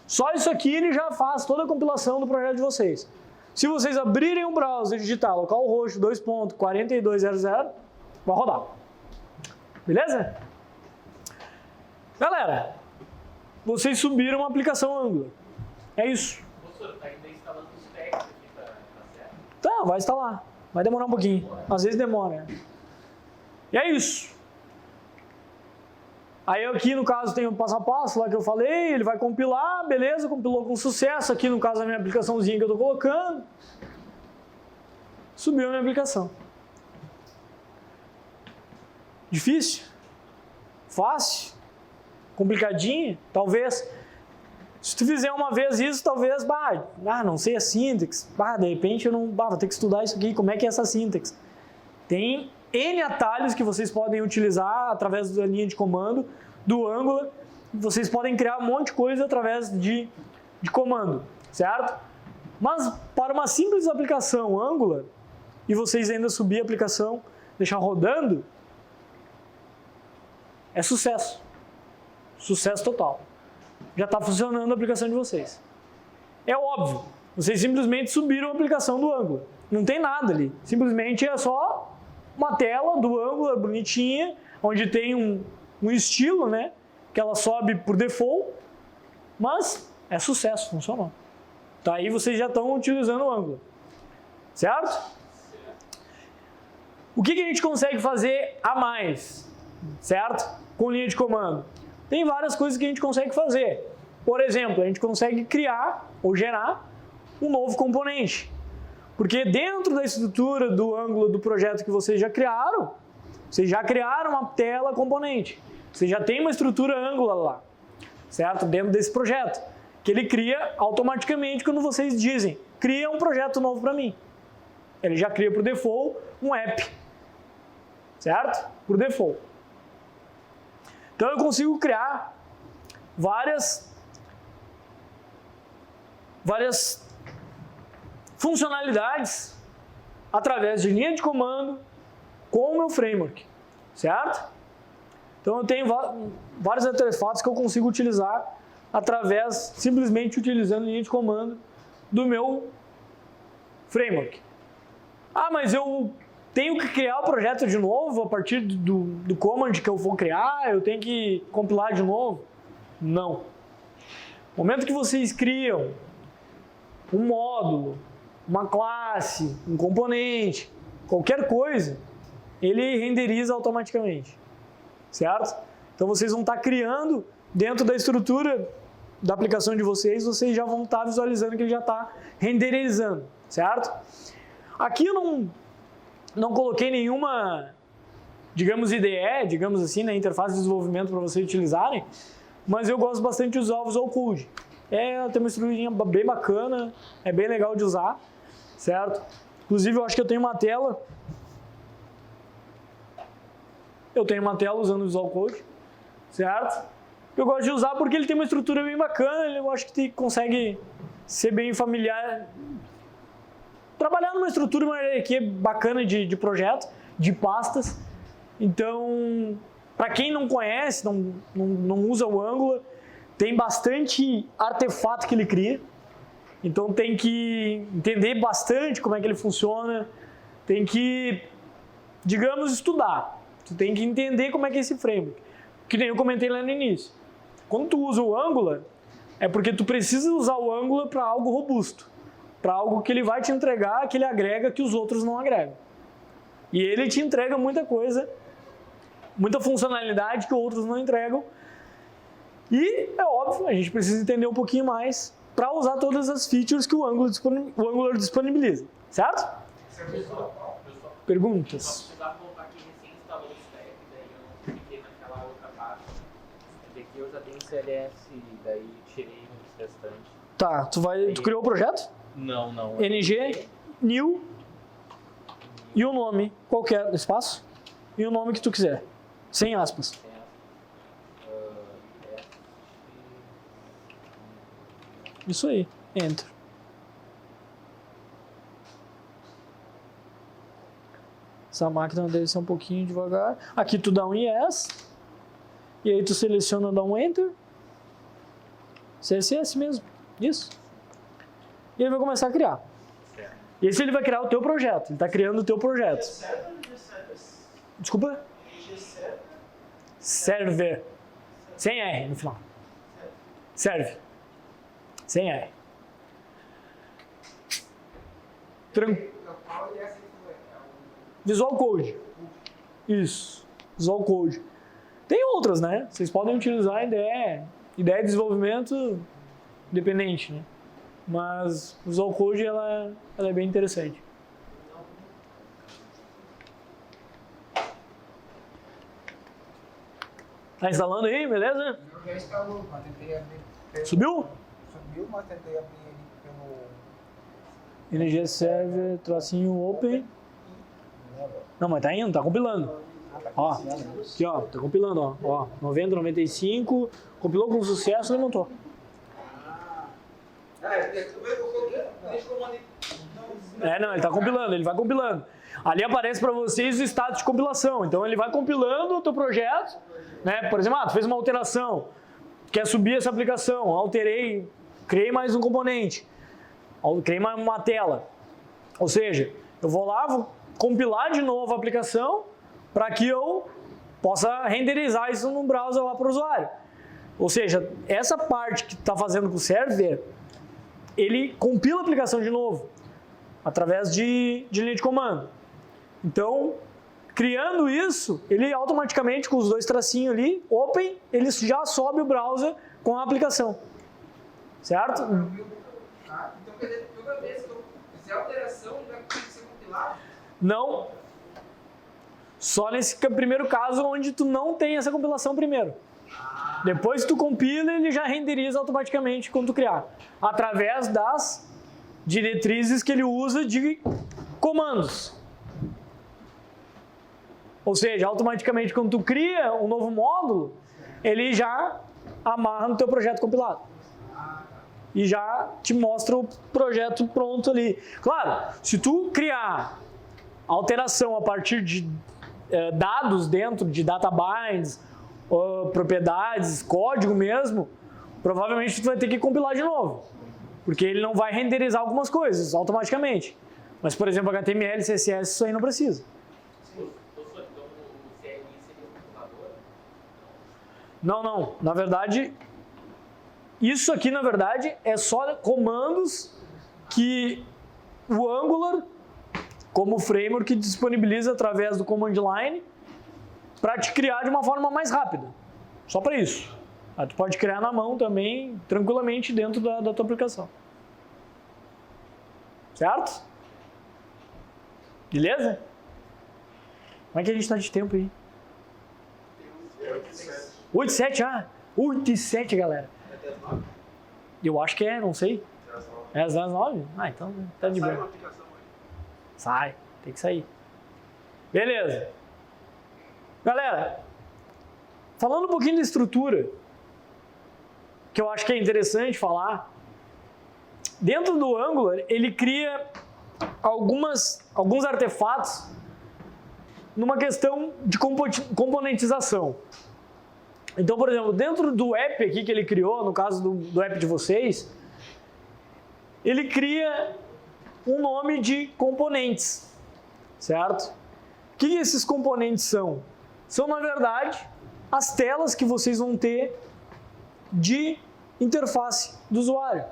Só isso aqui ele já faz toda a compilação do projeto de vocês. Se vocês abrirem o browser e digitar localhost 2.42.0.0, vai rodar. Beleza? Galera, vocês subiram uma aplicação Angular. É isso. Professor, tá ainda instalando os tags aqui, tá certo? Tá, vai instalar. Vai demorar um pouquinho. Às vezes demora. E é isso. Aí aqui no caso tem o passo a passo lá que eu falei, ele vai compilar, beleza, compilou com sucesso. Aqui no caso a minha aplicaçãozinha que eu estou colocando. Subiu a minha aplicação. Difícil? Fácil? Complicadinho? Talvez. Se tu fizer uma vez isso, talvez, não sei a sintaxe, de repente eu não, vou ter que estudar isso aqui, como é que é essa sintaxe? Tem N atalhos que vocês podem utilizar através da linha de comando do Angular. Vocês podem criar um monte de coisa através de comando, certo? Mas para uma simples aplicação Angular, e vocês ainda subir a aplicação, deixar rodando, é sucesso. Sucesso total. Já está funcionando a aplicação de vocês. É óbvio, vocês simplesmente subiram a aplicação do Angular. Não tem nada ali. Simplesmente é só uma tela do Angular bonitinha, onde tem um estilo, né? Que ela sobe por default, mas é sucesso, funcionou. Tá aí, vocês já estão utilizando o Angular. Certo? O que a gente consegue fazer a mais? Certo? Com linha de comando. Tem várias coisas que a gente consegue fazer. Por exemplo, a gente consegue criar ou gerar um novo componente. Porque dentro da estrutura do Angular do projeto que vocês já criaram uma tela componente. Você já tem uma estrutura Angular lá, certo? Dentro desse projeto, que ele cria automaticamente quando vocês dizem, cria um projeto novo para mim. Ele já cria por default um app, certo? Por default. Então eu consigo criar várias funcionalidades através de linha de comando com o meu framework, certo? Então eu tenho vários artefatos que eu consigo utilizar através, simplesmente utilizando linha de comando do meu framework. Mas eu tenho que criar o projeto de novo a partir do command que eu vou criar, eu tenho que compilar de novo? Não. No momento que vocês criam um módulo, uma classe, um componente, qualquer coisa, ele renderiza automaticamente, certo? Então vocês vão estar criando dentro da estrutura da aplicação de vocês já vão estar visualizando que ele já está renderizando, certo? Aqui eu não coloquei nenhuma, digamos, IDE, digamos assim, na interface de desenvolvimento para vocês utilizarem, mas eu gosto bastante de usar o Visual Code. Tem uma estruturinha bem bacana, é bem legal de usar, certo? Inclusive eu acho que eu tenho uma tela usando o Visual Code, certo? Eu gosto de usar porque ele tem uma estrutura bem bacana, eu acho que consegue ser bem familiar, trabalhar numa estrutura que é bacana de projeto, de pastas. Então, Para quem não conhece, não usa o Angular, tem bastante artefato que ele cria. Então tem que entender bastante como é que ele funciona, tem que, digamos, estudar. Tu tem que entender como é que é esse framework. Que nem eu comentei lá no início. Quando tu usa o Angular, é porque tu precisa usar o Angular para algo robusto, para algo que ele vai te entregar, que ele agrega que os outros não agregam. E ele te entrega muita coisa, muita funcionalidade que outros não entregam. E é óbvio, a gente precisa entender um pouquinho mais para usar todas as features que o Angular disponibiliza, certo? Perguntas? Só precisava voltar aqui, recém instalou o stack, daí eu não cliquei naquela outra parte. Esse aqui eu já tenho CLS, daí tirei os restantes. Tá, tu criou o projeto? Não. NG, new, e o nome, qualquer espaço, e o nome que tu quiser, sem aspas. Isso aí, enter. Essa máquina deve ser um pouquinho devagar. Aqui tu dá um yes, e aí tu seleciona, dá um enter. CSS mesmo, isso. E ele vai começar a criar. E esse ele vai criar o teu projeto, ele está criando o teu projeto. Desculpa? Server. Sem R no final. Serve. Sem R. Visual Code. Isso. Visual Code. Tem outras, né? Vocês podem utilizar a ideia de desenvolvimento independente, né? Mas o Visual Code ela é bem interessante. Tá instalando aí, beleza? Eu já instalou, mas tentei abrir pelo... Subiu? Subiu, mas tentei abrir ele pelo... NG Server, tracinho open. Não, mas tá indo, tá compilando. Ó, aqui ó, tá compilando, ó. 90, 95, compilou com sucesso, levantou. Não, ele tá compilando, ele vai compilando. Ali aparece para vocês o status de compilação. Então ele vai compilando o teu projeto, né? Por exemplo, tu fez uma alteração, quer subir essa aplicação, alterei, criei mais um componente, criei mais uma tela. Ou seja, eu vou lá, vou compilar de novo a aplicação para que eu possa renderizar isso no browser lá para o usuário. Ou seja, essa parte que está fazendo com o server, ele compila a aplicação de novo, através de linha de comando. Então, criando isso, ele automaticamente, com os dois tracinhos ali, open, ele já sobe o browser com a aplicação. Certo? Então, quer dizer, toda vez que eu fizer alteração, ele vai ter que ser compilado? Não. Só nesse primeiro caso, onde tu não tem essa compilação primeiro. Depois que tu compila, ele já renderiza automaticamente quando tu criar. Através das diretrizes que ele usa de comandos. Ou seja, automaticamente quando tu cria um novo módulo, ele já amarra no teu projeto compilado. E já te mostra o projeto pronto ali. Claro, se tu criar alteração a partir de dados dentro de databinds, propriedades, código mesmo, provavelmente tu vai ter que compilar de novo. Porque ele não vai renderizar algumas coisas automaticamente. Mas, por exemplo, HTML, CSS, isso aí não precisa. Não. Na verdade, isso aqui, na verdade, é só comandos que o Angular, como framework, disponibiliza através do command line para te criar de uma forma mais rápida. Só para isso. Aí tu pode criar na mão também, tranquilamente, dentro da tua aplicação. Certo? Beleza? Como é que a gente está de tempo aí? 8:07 já? 8:07, galera. Eu acho que não sei. É às 9? Ah, então tá de boa. Sai, tem que sair. Beleza. Galera, falando um pouquinho da estrutura, que eu acho que é interessante falar, dentro do Angular, ele cria alguns artefatos numa questão de componentização. Então, por exemplo, dentro do app aqui que ele criou, no caso do app de vocês, ele cria um nome de componentes, certo? O que esses componentes são? São, na verdade, as telas que vocês vão ter de interface do usuário.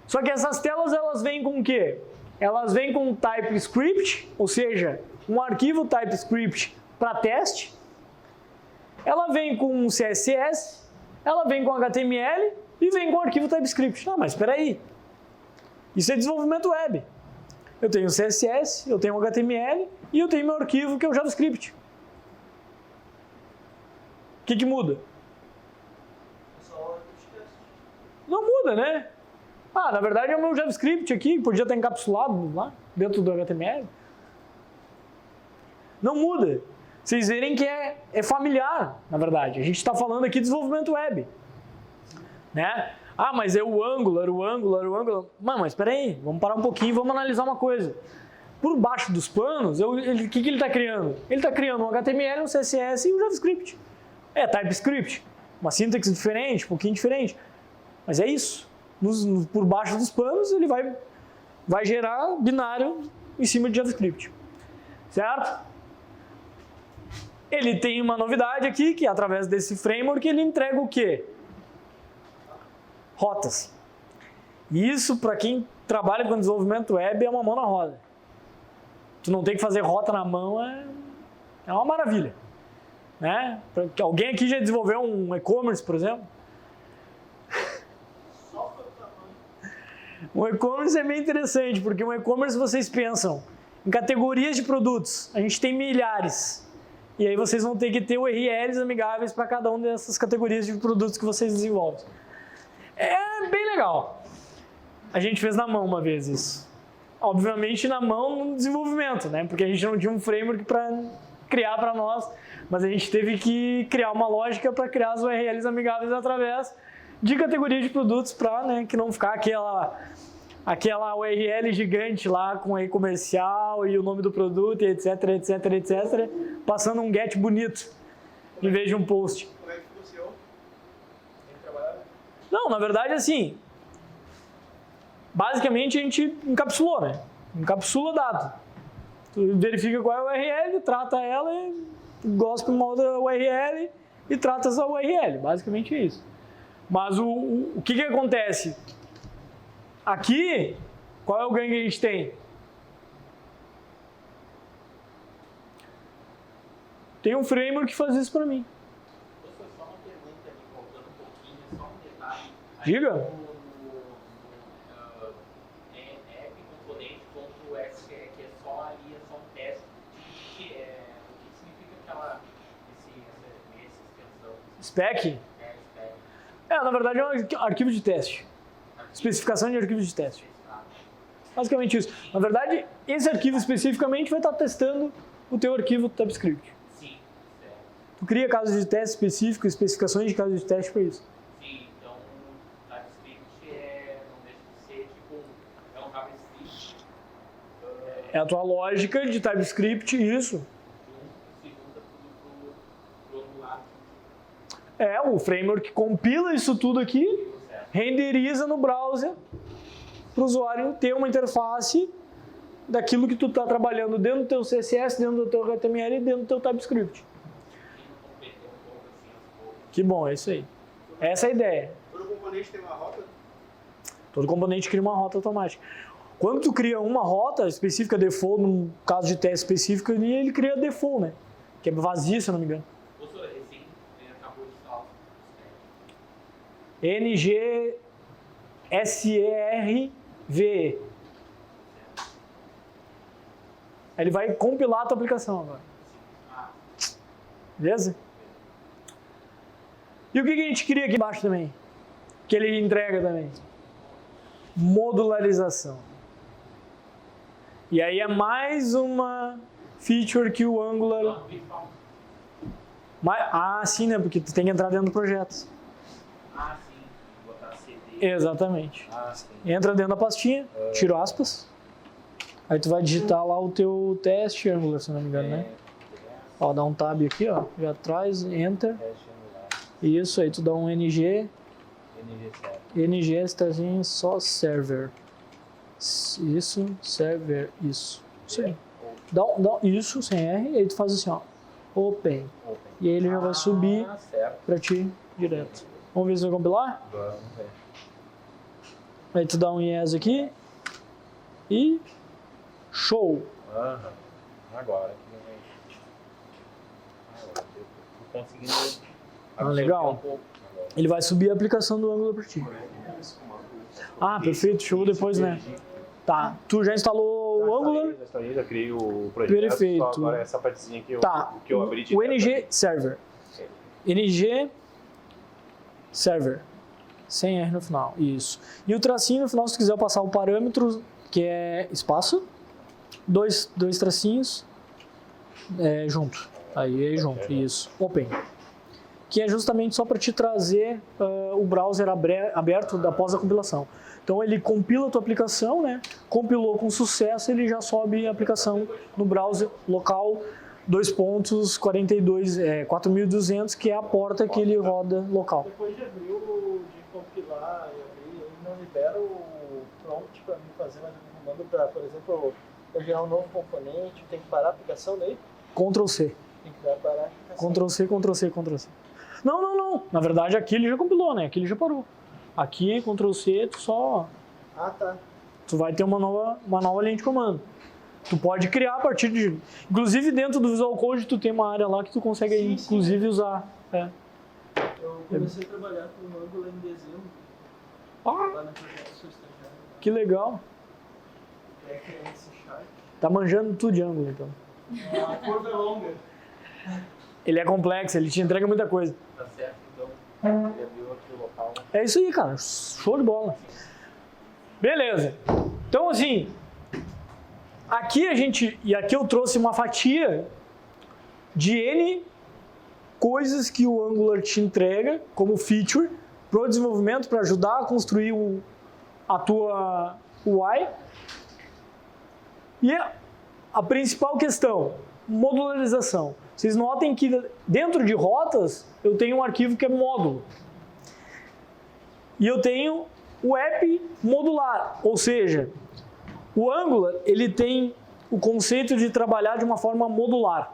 Só que essas telas, elas vêm com o quê? Elas vêm com TypeScript, ou seja, um arquivo TypeScript para teste. Ela vem com CSS, ela vem com HTML e vem com arquivo TypeScript. Ah, mas espera aí. Isso é desenvolvimento web. Eu tenho CSS, eu tenho HTML e eu tenho meu arquivo que é o JavaScript. O que muda? Não muda, né? Ah, na verdade é o meu JavaScript aqui, podia estar encapsulado lá dentro do HTML. Não muda. Vocês verem que é familiar, na verdade. A gente está falando aqui de desenvolvimento web. Né? Ah, mas é o Angular. Mas espera aí, vamos parar um pouquinho e vamos analisar uma coisa. Por baixo dos panos, o que ele está criando? Ele está criando um HTML, um CSS e um JavaScript. É TypeScript. Uma sintaxe diferente, um pouquinho diferente. Mas é isso. Por baixo dos panos, ele vai gerar binário em cima de JavaScript. Certo? Ele tem uma novidade aqui, que através desse framework ele entrega o quê? Rotas. E isso, para quem trabalha com desenvolvimento web, é uma mão na roda. Tu não tem que fazer rota na mão, é uma maravilha. Né? Alguém aqui já desenvolveu um e-commerce, por exemplo? Um e-commerce é bem interessante, porque um e-commerce vocês pensam em categorias de produtos. A gente tem milhares. E aí vocês vão ter que ter URLs amigáveis para cada uma dessas categorias de produtos que vocês desenvolvem. É bem legal. A gente fez na mão uma vez isso. Obviamente na mão no desenvolvimento, né? Porque a gente não tinha um framework para criar para nós, mas a gente teve que criar uma lógica para criar as URLs amigáveis através de categoria de produtos para, né, que não ficar aquela URL gigante lá com aí comercial e o nome do produto, e etc, passando um get bonito em vez de um post. Como é que funciona? Tem que trabalhar? Não, na verdade, assim, basicamente a gente encapsulou, né? Encapsula dado. Tu verifica qual é a URL, trata ela, gospa uma outra URL e trata essa URL. Basicamente é isso. Mas o que acontece? Aqui, qual é o ganho que a gente tem? Tem um framework que faz isso para mim. Professor, só uma pergunta ali, voltando um pouquinho, só um detalhe. Diga. App componente ponto .s, que é só ali, é só um teste. O que significa essa extensão? Spec? Spec. Na verdade é um arquivo de teste. Especificação de arquivo de teste. Basicamente isso. Na verdade, esse arquivo especificamente vai estar testando o teu arquivo TypeScript. Sim, certo. Tu cria casos de teste específicos, especificações de casos de teste para isso. Sim, então TypeScript não deixa de ser tipo um JavaScript. É a tua lógica de TypeScript, isso. Segunda pro Angular. O framework compila isso tudo aqui, renderiza no browser para o usuário ter uma interface daquilo que tu está trabalhando dentro do teu CSS, dentro do teu HTML e dentro do teu TypeScript. Que bom, é isso aí. Essa é a ideia. Todo componente tem uma rota? Todo componente cria uma rota automática. Quando tu cria uma rota específica, default, num caso de teste específico, ele cria default, né? Que é vazia, se eu não me engano. Professor, recém acabou de falar. NGSERV. Ele vai compilar a tua aplicação agora. Beleza? E o que a gente cria aqui embaixo também? Que ele entrega também? Modularização. E aí é mais uma feature que o Angular... sim, né? Porque tu tem que entrar dentro do projeto. Sim. Botar CD. Exatamente. Sim. Entra dentro da pastinha, tira aspas. Aí tu vai digitar lá o teu teste Angular, se não me engano, né? Ó, dá um tab aqui, ó, já traz, enter. Isso, aí tu dá um NG. NG estazinho só server. Isso, server, isso. Isso aí. Dá isso, sem R, e aí tu faz assim, ó. Open. E aí ele já vai subir pra ti direto. Vamos ver se vai compilar? Vamos ver. Aí tu dá um yes aqui. E show. Agora. Tô conseguindo. Legal. Um pouco agora. Ele vai subir a aplicação do Angular pra ti. Ah, perfeito. Show depois, né? Tá. Tu já instalou o Angular? Já criei o projeto. Perfeito. Só agora essa partezinha que eu abri. O NG Server. NG Server. Sem R no final. Isso. E o tracinho no final, se tu quiser passar o parâmetro, que é espaço, dois tracinhos, junto. Aí junto. Isso. Open. Que é justamente só para te trazer o browser aberto após a compilação. Então ele compila a tua aplicação, né? Compilou com sucesso, ele já sobe a aplicação no browser local 4200, que é a porta que ele roda local. Depois de abrir de compilar e abrir, ele não libera o prompt para mim fazer mais um comando para, por exemplo, eu gerar um novo componente, tem que parar a aplicação daí? Ctrl C. Tem que parar a aplicação. Ctrl C, Ctrl C, Ctrl C. Não. Na verdade aqui ele já compilou, né? Aqui ele já parou. Aqui, Ctrl C, tu só... Ah, tá. Tu vai ter uma nova linha de comando. Tu pode criar a partir de... Inclusive dentro do Visual Code tu tem uma área lá que tu consegue inclusive usar. Eu comecei a trabalhar com o Angular em dezembro. Lá no projeto sou estagiário. Que legal. C#. Tá manjando tudo de Angular, então. A curva é longa. Ele é complexo, ele te entrega muita coisa. Tá certo, então. Ele abriu aqui o local. É isso aí, cara. Show de bola. Beleza. Então, assim, aqui aqui eu trouxe uma fatia de N coisas que o Angular te entrega como feature para o desenvolvimento, para ajudar a construir a tua UI. E a principal questão, modularização. Vocês notem que dentro de rotas eu tenho um arquivo que é módulo. E eu tenho o app modular, ou seja, o Angular ele tem o conceito de trabalhar de uma forma modular.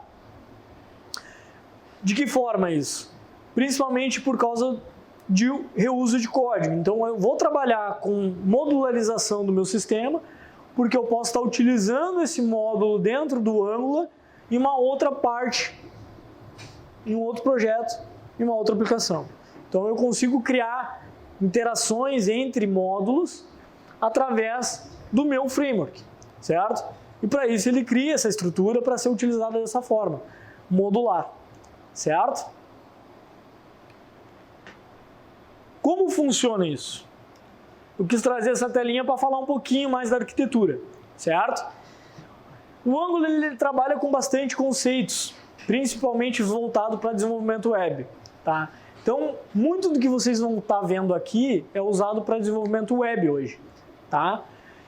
De que forma isso? Principalmente por causa de reuso de código. Então eu vou trabalhar com modularização do meu sistema, porque eu posso estar utilizando esse módulo dentro do Angular em uma outra parte, em um outro projeto, em uma outra aplicação. Então eu consigo criar interações entre módulos através do meu framework, certo? E para isso ele cria essa estrutura para ser utilizada dessa forma, modular, certo? Como funciona isso? Eu quis trazer essa telinha para falar um pouquinho mais da arquitetura, certo? O Angular ele trabalha com bastante conceitos, principalmente voltado para desenvolvimento web, tá? Então, muito do que vocês vão estar vendo aqui é usado para desenvolvimento web hoje, tá?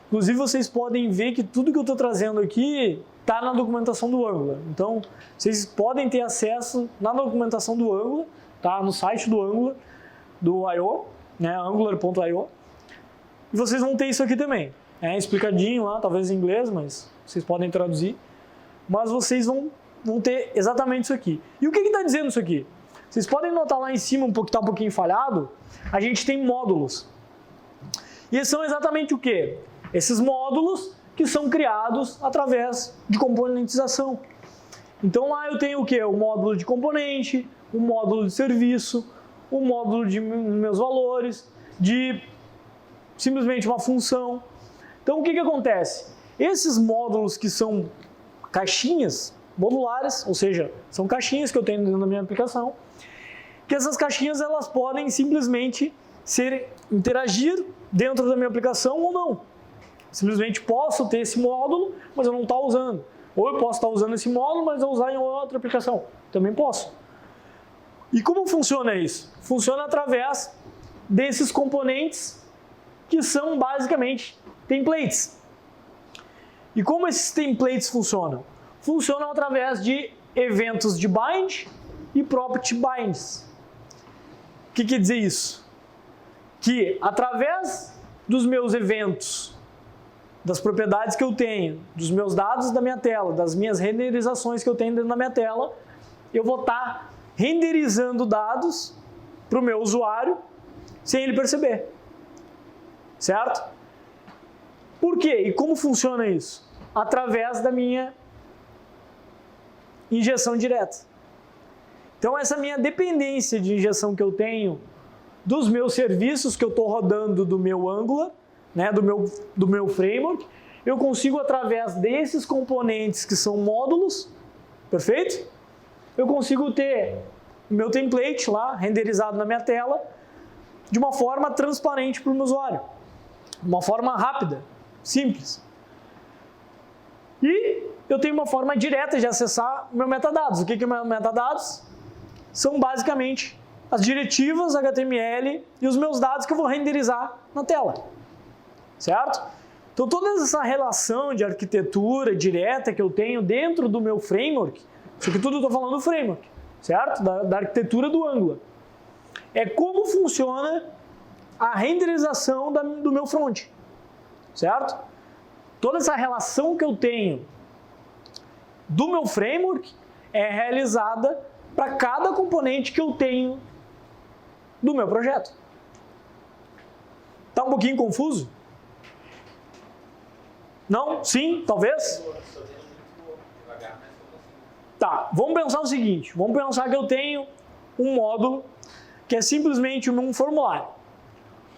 Inclusive, vocês podem ver que tudo que eu estou trazendo aqui está na documentação do Angular. Então, vocês podem ter acesso na documentação do Angular, tá? No site do Angular, do I.O., né? angular.io. E vocês vão ter isso aqui também. É explicadinho lá, talvez em inglês, mas vocês podem traduzir. Mas vocês vão ter exatamente isso aqui. E o que está dizendo isso aqui? Vocês podem notar lá em cima, está um pouquinho falhado, a gente tem módulos. E eles são exatamente o quê? Esses módulos que são criados através de componentização. Então lá eu tenho o quê? O módulo de componente, o módulo de serviço, o módulo de meus valores, de simplesmente uma função. Então o que acontece? Esses módulos que são caixinhas modulares, ou seja, são caixinhas que eu tenho dentro da minha aplicação, que essas caixinhas elas podem simplesmente interagir dentro da minha aplicação ou não. Simplesmente posso ter esse módulo, mas eu não estou usando. Ou eu posso estar usando esse módulo, mas eu usar em outra aplicação. Também posso. E como funciona isso? Funciona através desses componentes que são basicamente templates. E como esses templates funcionam? Funcionam através de eventos de bind e property binds. O que quer dizer isso? Que através dos meus eventos, das propriedades que eu tenho, dos meus dados da minha tela, das minhas renderizações que eu tenho dentro da minha tela, eu vou estar renderizando dados para o meu usuário sem ele perceber. Certo? Por quê? E como funciona isso? Através da minha injeção direta. Então, essa minha dependência de injeção que eu tenho dos meus serviços que eu estou rodando do meu Angular, né, do meu framework, eu consigo, através desses componentes que são módulos, perfeito? Eu consigo ter o meu template lá, renderizado na minha tela, de uma forma transparente para o meu usuário. Uma forma rápida, simples. E eu tenho uma forma direta de acessar o meu metadados. O que é o meu metadados? São basicamente as diretivas HTML e os meus dados que eu vou renderizar na tela. Certo? Então toda essa relação de arquitetura direta que eu tenho dentro do meu framework, isso aqui tudo eu estou falando do framework, certo? Da arquitetura do Angular. É como funciona a renderização do meu front, certo? Toda essa relação que eu tenho do meu framework é realizada para cada componente que eu tenho do meu projeto. Tá um pouquinho confuso? Não? Sim? Talvez? Tá, vamos pensar o seguinte, vamos pensar que eu tenho um módulo que é simplesmente um formulário.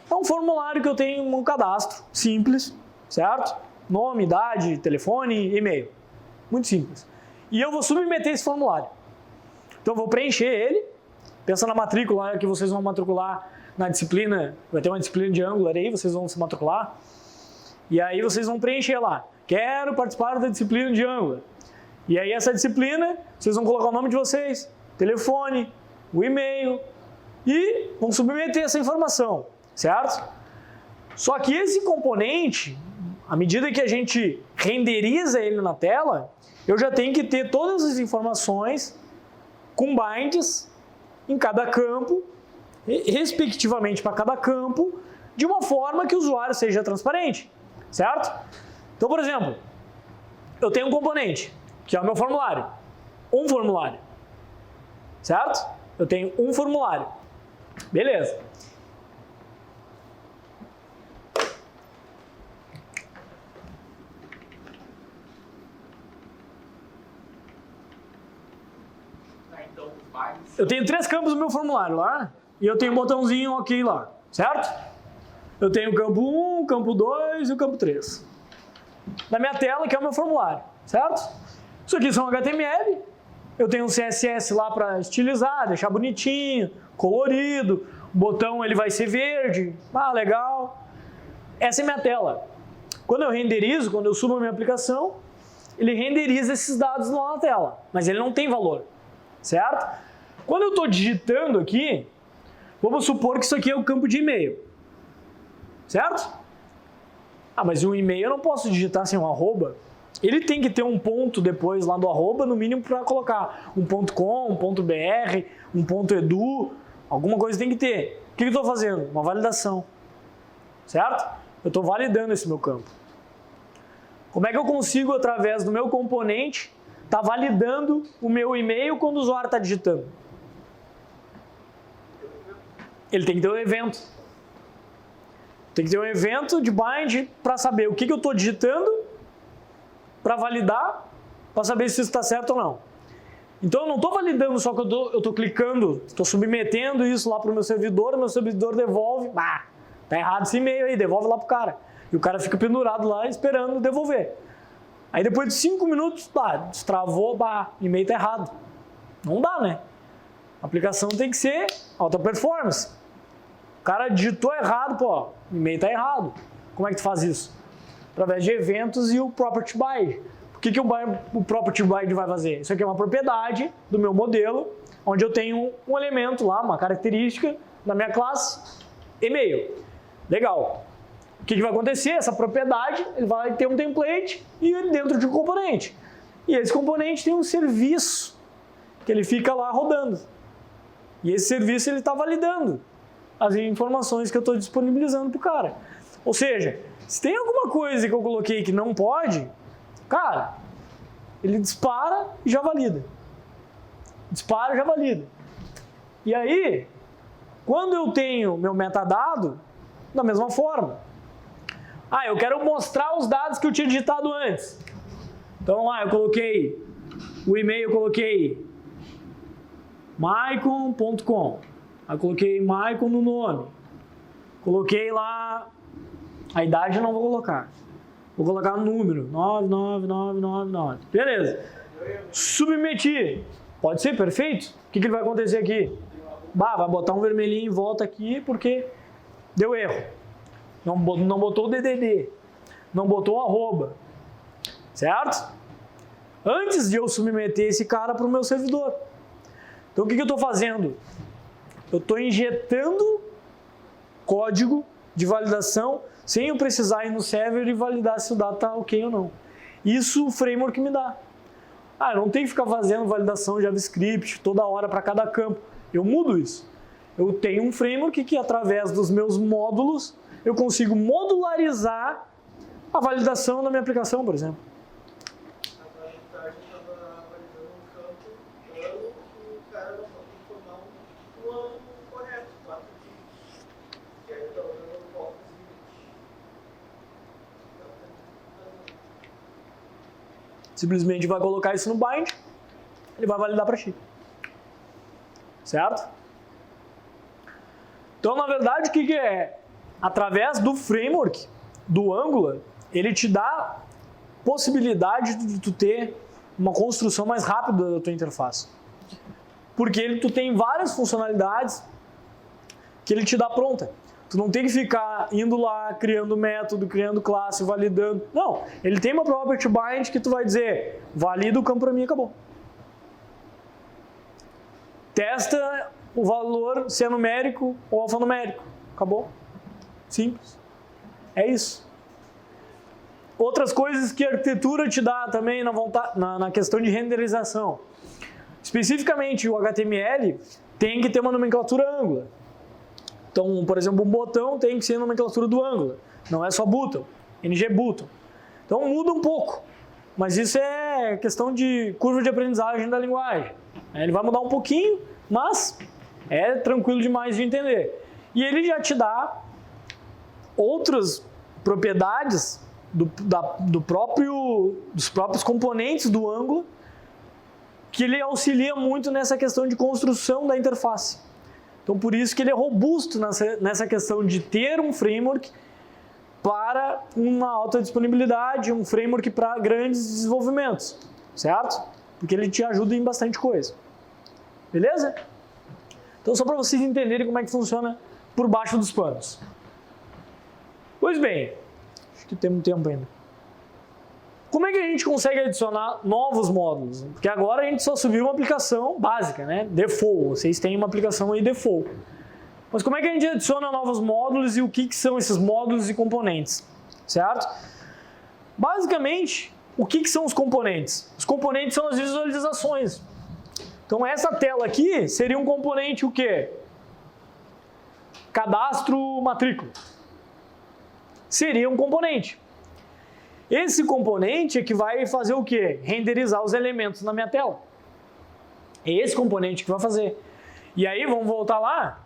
É um formulário que eu tenho um cadastro simples, certo? Nome, idade, telefone, e-mail. Muito simples. E eu vou submeter esse formulário. Então eu vou preencher ele, pensa na matrícula que vocês vão matricular na disciplina, vai ter uma disciplina de Angular aí, vocês vão se matricular. E aí vocês vão preencher lá, quero participar da disciplina de Angular. E aí essa disciplina, vocês vão colocar o nome de vocês, telefone, o e-mail e vão submeter essa informação, certo? Só que esse componente, à medida que a gente renderiza ele na tela, eu já tenho que ter todas as informações com binds em cada campo, respectivamente para cada campo, de uma forma que o usuário seja transparente, certo? Então, por exemplo, eu tenho um componente, que é o meu formulário, um formulário, certo? Eu tenho um formulário, beleza. Eu tenho 3 campos no meu formulário lá, e eu tenho um botãozinho OK lá, certo? Eu tenho o campo 1, o campo 2 e o campo 3. Na minha tela, que é o meu formulário, certo? Isso aqui são HTML, eu tenho um CSS lá para estilizar, deixar bonitinho, colorido, o botão ele vai ser verde, legal. Essa é a minha tela. Quando eu renderizo, quando eu subo a minha aplicação, ele renderiza esses dados lá na tela, mas ele não tem valor, certo? Quando eu estou digitando aqui, vamos supor que isso aqui é o campo de e-mail, certo? Mas um e-mail eu não posso digitar sem um arroba. Ele tem que ter um ponto depois lá do arroba, no mínimo para colocar um .com, um .br, um .edu, alguma coisa tem que ter. O que eu estou fazendo? Uma validação, certo? Eu estou validando esse meu campo. Como é que eu consigo, através do meu componente, estar validando o meu e-mail quando o usuário está digitando? Ele tem que ter um evento. Tem que ter um evento de bind para saber o que eu estou digitando, para validar, para saber se isso está certo ou não. Então eu não estou validando só que eu estou clicando, estou submetendo isso lá para o meu servidor devolve, tá errado esse e-mail aí, devolve lá para o cara. E o cara fica pendurado lá esperando devolver. Aí depois de 5 minutos, destravou, e-mail está errado. Não dá, né? A aplicação tem que ser alta performance. O cara digitou errado, o e-mail está errado. Como é que tu faz isso? Através de eventos e o property bind. O que o property bind vai fazer? Isso aqui é uma propriedade do meu modelo, onde eu tenho um elemento lá, uma característica da minha classe, e-mail. Legal. O que vai acontecer? Essa propriedade, ele vai ter um template e dentro de um componente. E esse componente tem um serviço que ele fica lá rodando. E esse serviço ele está validando as informações que eu estou disponibilizando para o cara. Ou seja, se tem alguma coisa que eu coloquei que não pode, cara, ele dispara e já valida. Dispara e já valida. E aí, quando eu tenho meu metadado, da mesma forma. Eu quero mostrar os dados que eu tinha digitado antes. Então lá eu coloquei o e-mail, eu coloquei maicon.com. Aí coloquei Maicon no nome. Coloquei lá a idade, eu não vou colocar. Vou colocar o número 99999. Beleza. Submeti. Pode ser, perfeito? O que ele vai acontecer aqui? Vai botar um vermelhinho em volta aqui porque deu erro. Não botou o DDD. Não botou o arroba. Certo? Antes de eu submeter esse cara para o meu servidor. Então o que eu estou fazendo? Eu estou injetando código de validação sem eu precisar ir no server e validar se o dado está ok ou não. Isso o framework me dá. Eu não tenho que ficar fazendo validação JavaScript toda hora para cada campo. Eu mudo isso. Eu tenho um framework que, através dos meus módulos, eu consigo modularizar a validação da minha aplicação, por exemplo. A gente estava validando um campo ano que o cara não pode informar um ano correto, 4 dias. E aí eu estava dando fotos e Simplesmente vai colocar isso no bind, ele vai validar para ti. Certo? Então, na verdade, o que é? Através do framework, do Angular, ele te dá possibilidade de tu ter uma construção mais rápida da tua interface. Porque tu tem várias funcionalidades que ele te dá pronta. Tu não tem que ficar indo lá, criando método, criando classe, validando. Não, ele tem uma property bind que tu vai dizer, valida o campo para mim e acabou. Testa o valor se é numérico ou alfanumérico. Acabou. Simples. É isso. Outras coisas que a arquitetura te dá também na questão de renderização. Especificamente o HTML tem que ter uma nomenclatura Angular. Então, por exemplo, um botão tem que ser a nomenclatura do Angular. Não é só button, ng-button. Então muda um pouco. Mas isso é questão de curva de aprendizagem da linguagem. Ele vai mudar um pouquinho, mas é tranquilo demais de entender. E ele já te dá outras propriedades dos próprios componentes do Angular que ele auxilia muito nessa questão de construção da interface. Então, por isso que ele é robusto nessa questão de ter um framework para uma alta disponibilidade, um framework para grandes desenvolvimentos, certo? Porque ele te ajuda em bastante coisa. Beleza? Então, só para vocês entenderem como é que funciona por baixo dos panos. Pois bem, acho que temos tempo ainda. Como é que a gente consegue adicionar novos módulos? Porque agora a gente só subiu uma aplicação básica, né? Default. Vocês têm uma aplicação aí default. Mas como é que a gente adiciona novos módulos e o que são esses módulos e componentes? Certo? Basicamente, o que são os componentes? Os componentes são as visualizações. Então essa tela aqui seria um componente o quê? Cadastro matrícula. Seria um componente. Esse componente é que vai fazer o quê? Renderizar os elementos na minha tela. É esse componente que vai fazer. E aí, vamos voltar lá.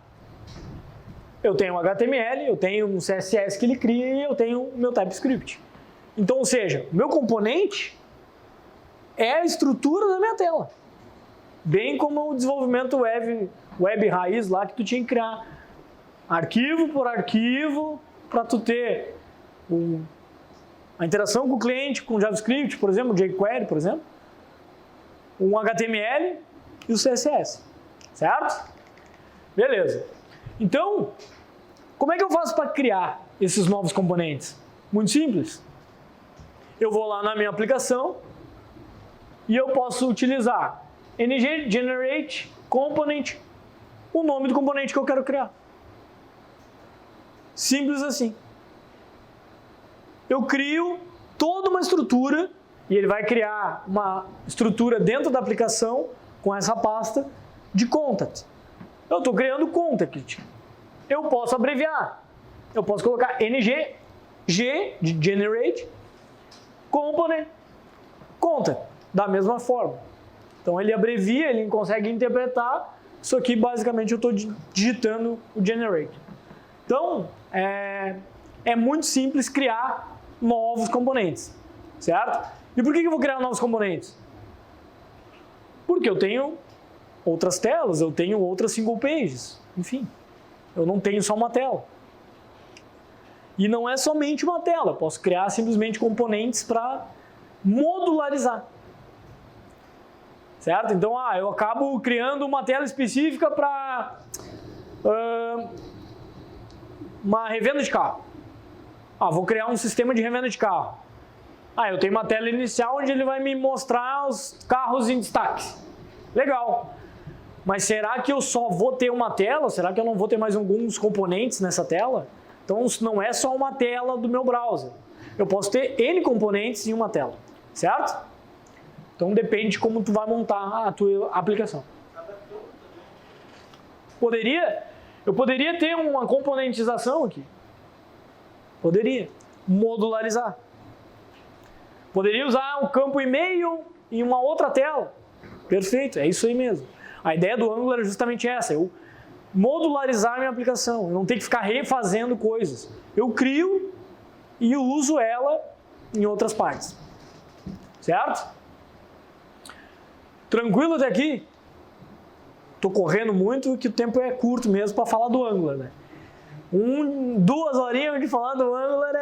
Eu tenho um HTML, eu tenho um CSS que ele cria e eu tenho o meu TypeScript. Então, ou seja, o meu componente é a estrutura da minha tela. Bem como o desenvolvimento web raiz lá que tu tinha que criar arquivo por arquivo para tu ter a interação com o cliente, com JavaScript, por exemplo, jQuery, por exemplo, um HTML e o CSS, certo? Beleza. Então, como é que eu faço para criar esses novos componentes? Muito simples. Eu vou lá na minha aplicação e eu posso utilizar ng-generate component, o nome do componente que eu quero criar. Simples assim. Eu crio toda uma estrutura e ele vai criar uma estrutura dentro da aplicação com essa pasta de contact. Eu estou criando contact. Eu posso abreviar. Eu posso colocar ng, g de generate, component, contact, da mesma forma. Então ele abrevia, ele consegue interpretar. Isso aqui basicamente eu estou digitando o generate. Então é muito simples criar novos componentes, certo? E por que eu vou criar novos componentes? Porque eu tenho outras telas, eu tenho outras single pages, enfim, eu não tenho só uma tela. E não é somente uma tela, eu posso criar simplesmente componentes para modularizar. Certo? Então, eu acabo criando uma tela específica para uma revenda de carro. Vou criar um sistema de revenda de carro. Eu tenho uma tela inicial onde ele vai me mostrar os carros em destaque. Legal. Mas será que eu só vou ter uma tela? Será que eu não vou ter mais alguns componentes nessa tela? Então, não é só uma tela do meu browser. Eu posso ter N componentes em uma tela. Certo? Então depende de como tu vai montar a tua aplicação. Eu poderia ter uma componentização aqui. Poderia. Modularizar. Poderia usar o campo e-mail em uma outra tela. Perfeito, é isso aí mesmo. A ideia do Angular é justamente essa. Eu modularizar a minha aplicação. Eu não tenho que ficar refazendo coisas. Eu crio e uso ela em outras partes. Certo? Tranquilo até aqui? Estou correndo muito, que o tempo é curto mesmo para falar do Angular, né? 2 horinhas de falar do Angular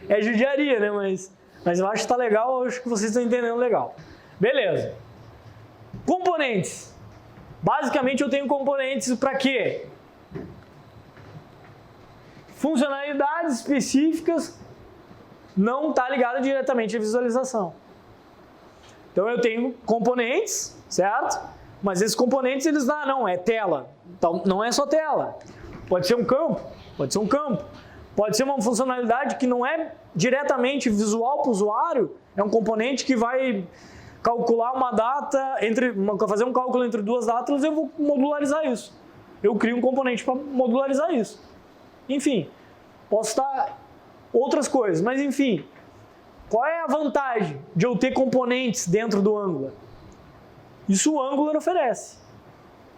é judiaria, né? Mas eu acho que está legal, eu acho que vocês estão entendendo legal. Beleza. Componentes. Basicamente eu tenho componentes para quê? Funcionalidades específicas não está ligada diretamente à visualização. Então eu tenho componentes, certo? Mas esses componentes, eles não é tela. Então, não é só tela. Pode ser um campo, pode ser um campo. Pode ser uma funcionalidade que não é diretamente visual para o usuário, é um componente que vai calcular uma data, fazer um cálculo entre 2 datas, eu vou modularizar isso. Eu crio um componente para modularizar isso. Enfim, posso estar outras coisas, mas enfim. Qual é a vantagem de eu ter componentes dentro do Angular? Isso o Angular oferece.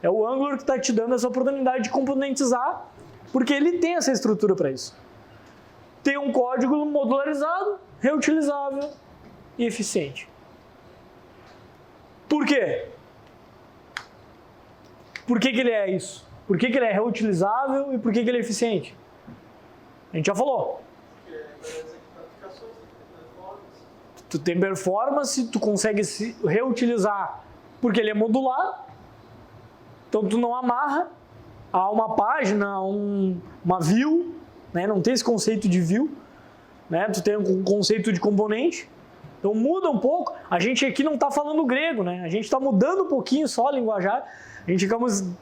É o Angular que está te dando essa oportunidade de componentizar, porque ele tem essa estrutura para isso. Tem um código modularizado, reutilizável e eficiente. Por quê? Por que ele é isso? Por que ele é reutilizável e por que ele é eficiente? A gente já falou. Tu tem performance, tu consegue se reutilizar porque ele é modular. Então tu não amarra a uma página, a uma view, né? Não tem esse conceito de view, né? Tu tem um conceito de componente. Então muda um pouco. A gente aqui não está falando grego, né? A gente está mudando um pouquinho só a linguajar. A gente,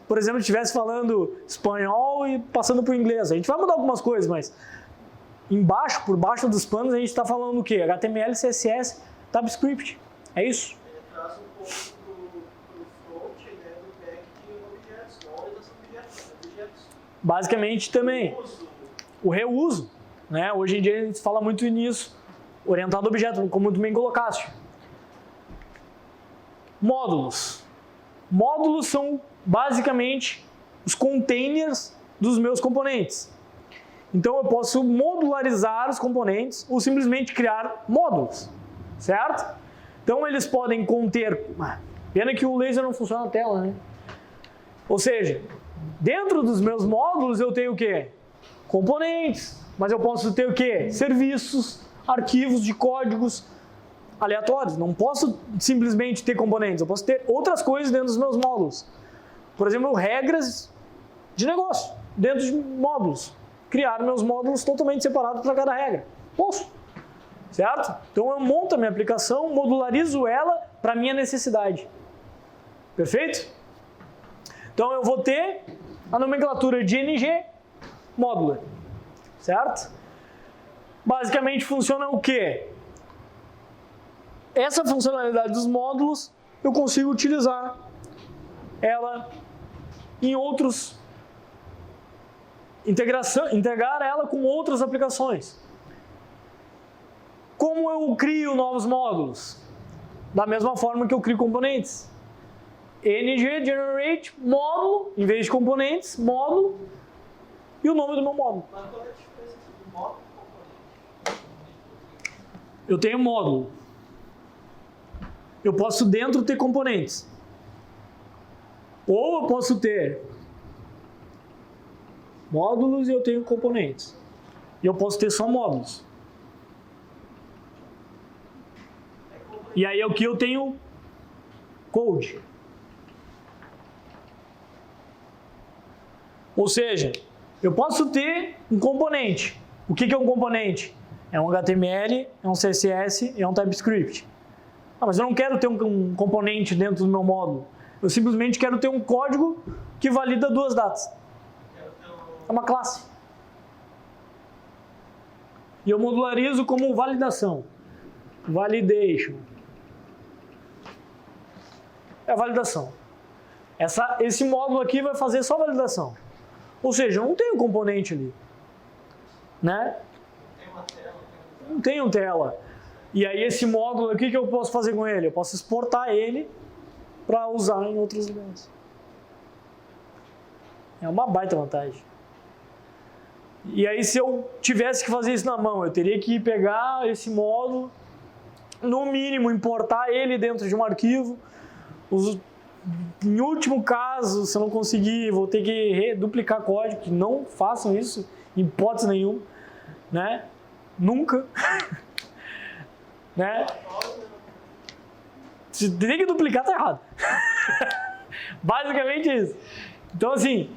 por exemplo, estivesse falando espanhol e passando para o inglês. A gente vai mudar algumas coisas, mas por baixo dos panos, a gente está falando o quê? HTML, CSS, TypeScript. É isso. Ele traz um pouco pro front, né, do back de objetos, não orientação de objetos. Basicamente também. O reuso. Né? Hoje em dia a gente fala muito nisso. Orientado a objeto, como tu bem colocaste. Módulos. Módulos são basicamente os containers dos meus componentes. Então eu posso modularizar os componentes ou simplesmente criar módulos, certo? Então eles podem conter... Pena que o laser não funciona na tela, né? Ou seja, dentro dos meus módulos eu tenho o quê? Componentes, mas eu posso ter o quê? Serviços, arquivos de códigos aleatórios. Não posso simplesmente ter componentes, eu posso ter outras coisas dentro dos meus módulos. Por exemplo, regras de negócio dentro de módulos. Criar meus módulos totalmente separados para cada regra. Posso. Certo? Então eu monto a minha aplicação, modularizo ela para a minha necessidade. Perfeito? Então eu vou ter a nomenclatura de ng modular. Certo? Basicamente funciona o quê? Essa funcionalidade dos módulos eu consigo utilizar ela em outros, integrar ela com outras aplicações. Como eu crio novos módulos? Da mesma forma que eu crio componentes. ng generate módulo, em vez de componentes, módulo e o nome do meu módulo. Mas qual é a diferença entre módulo e componente? Eu tenho módulo. Eu posso dentro ter componentes. Ou eu posso ter módulos e eu tenho componentes. E eu posso ter só módulos. E aí aqui eu tenho code. Ou seja, eu posso ter um componente. O que é um componente? É um HTML, é um CSS, é um TypeScript. Ah, mas eu não quero ter um componente dentro do meu módulo. Eu simplesmente quero ter um código que valida duas datas. É uma classe. E eu modularizo como validação. Validation. É a validação. Esse módulo aqui vai fazer só validação. Ou seja, eu não tenho componente ali. Né? Não tenho tela. E aí esse módulo aqui, o que eu posso fazer com ele? Eu posso exportar ele para usar em outros lugares. É uma baita vantagem. E aí se eu tivesse que fazer isso na mão, eu teria que pegar esse módulo, no mínimo importar ele dentro de um arquivo. Em último caso, se eu não conseguir, vou ter que duplicar código, que não façam isso, em hipótese nenhuma, né? Nunca. Né? Se tem que duplicar, tá errado. Basicamente isso. Então, assim,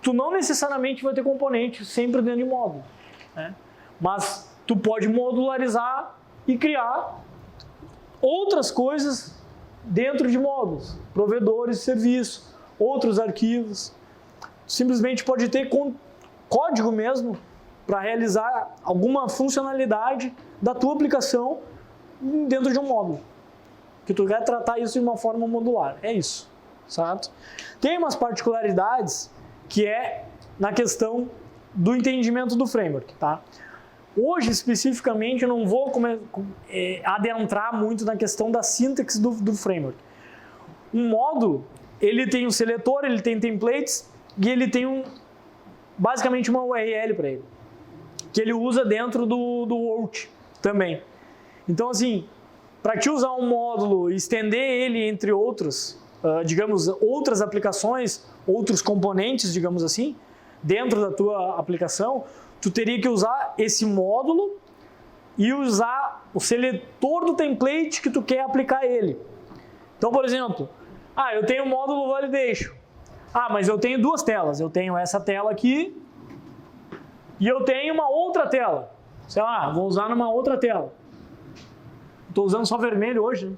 tu não necessariamente vai ter componente sempre dentro de módulo, né? Mas tu pode modularizar e criar outras coisas dentro de módulos, provedores de serviço, outros arquivos. Simplesmente pode ter código mesmo para realizar alguma funcionalidade da tua aplicação dentro de um módulo. Que tu quer tratar isso de uma forma modular. É isso, certo? Tem umas particularidades que é na questão do entendimento do framework, tá? Hoje, especificamente, eu não vou adentrar muito na questão da sintaxe do framework. Um módulo, ele tem um seletor, ele tem templates e ele tem basicamente uma URL para ele, que ele usa dentro do Word também. Então, assim, para te usar um módulo e estender ele entre outros, digamos, outras aplicações, outros componentes, digamos assim, dentro da tua aplicação, tu teria que usar esse módulo e usar o seletor do template que tu quer aplicar ele. Então, por exemplo, eu tenho o módulo validation. Mas eu tenho duas telas. Eu tenho essa tela aqui e eu tenho uma outra tela. Sei lá, vou usar numa outra tela. Estou usando só vermelho hoje, né?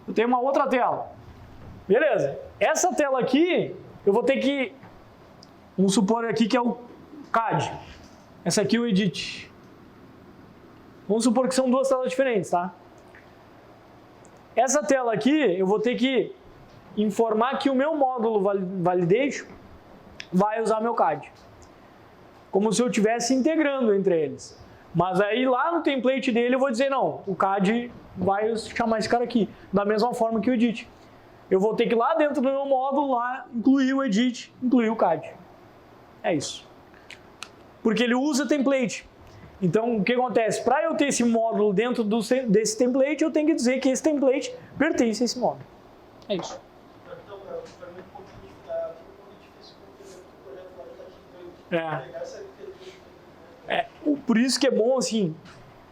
Eu tenho uma outra tela. Beleza. Essa tela aqui, eu vou ter que... Vamos supor aqui que é o CAD. Essa aqui é o Edit. Vamos supor que são duas telas diferentes, tá? Essa tela aqui, eu vou ter que informar que o meu módulo Validation vai usar meu CAD. Como se eu estivesse integrando entre eles. Mas aí lá no template dele eu vou dizer, não, o CAD vai chamar esse cara aqui. Da mesma forma que o Edit. Eu vou ter que ir lá dentro do meu módulo, lá, incluir o Edit, incluir o CAD. É isso. Porque ele usa template. Então, o que acontece? Para eu ter esse módulo dentro desse template, eu tenho que dizer que esse template pertence a esse módulo. É isso. Então, para mim, um pouquinho difícil o projeto lá pegar por isso que é bom, assim,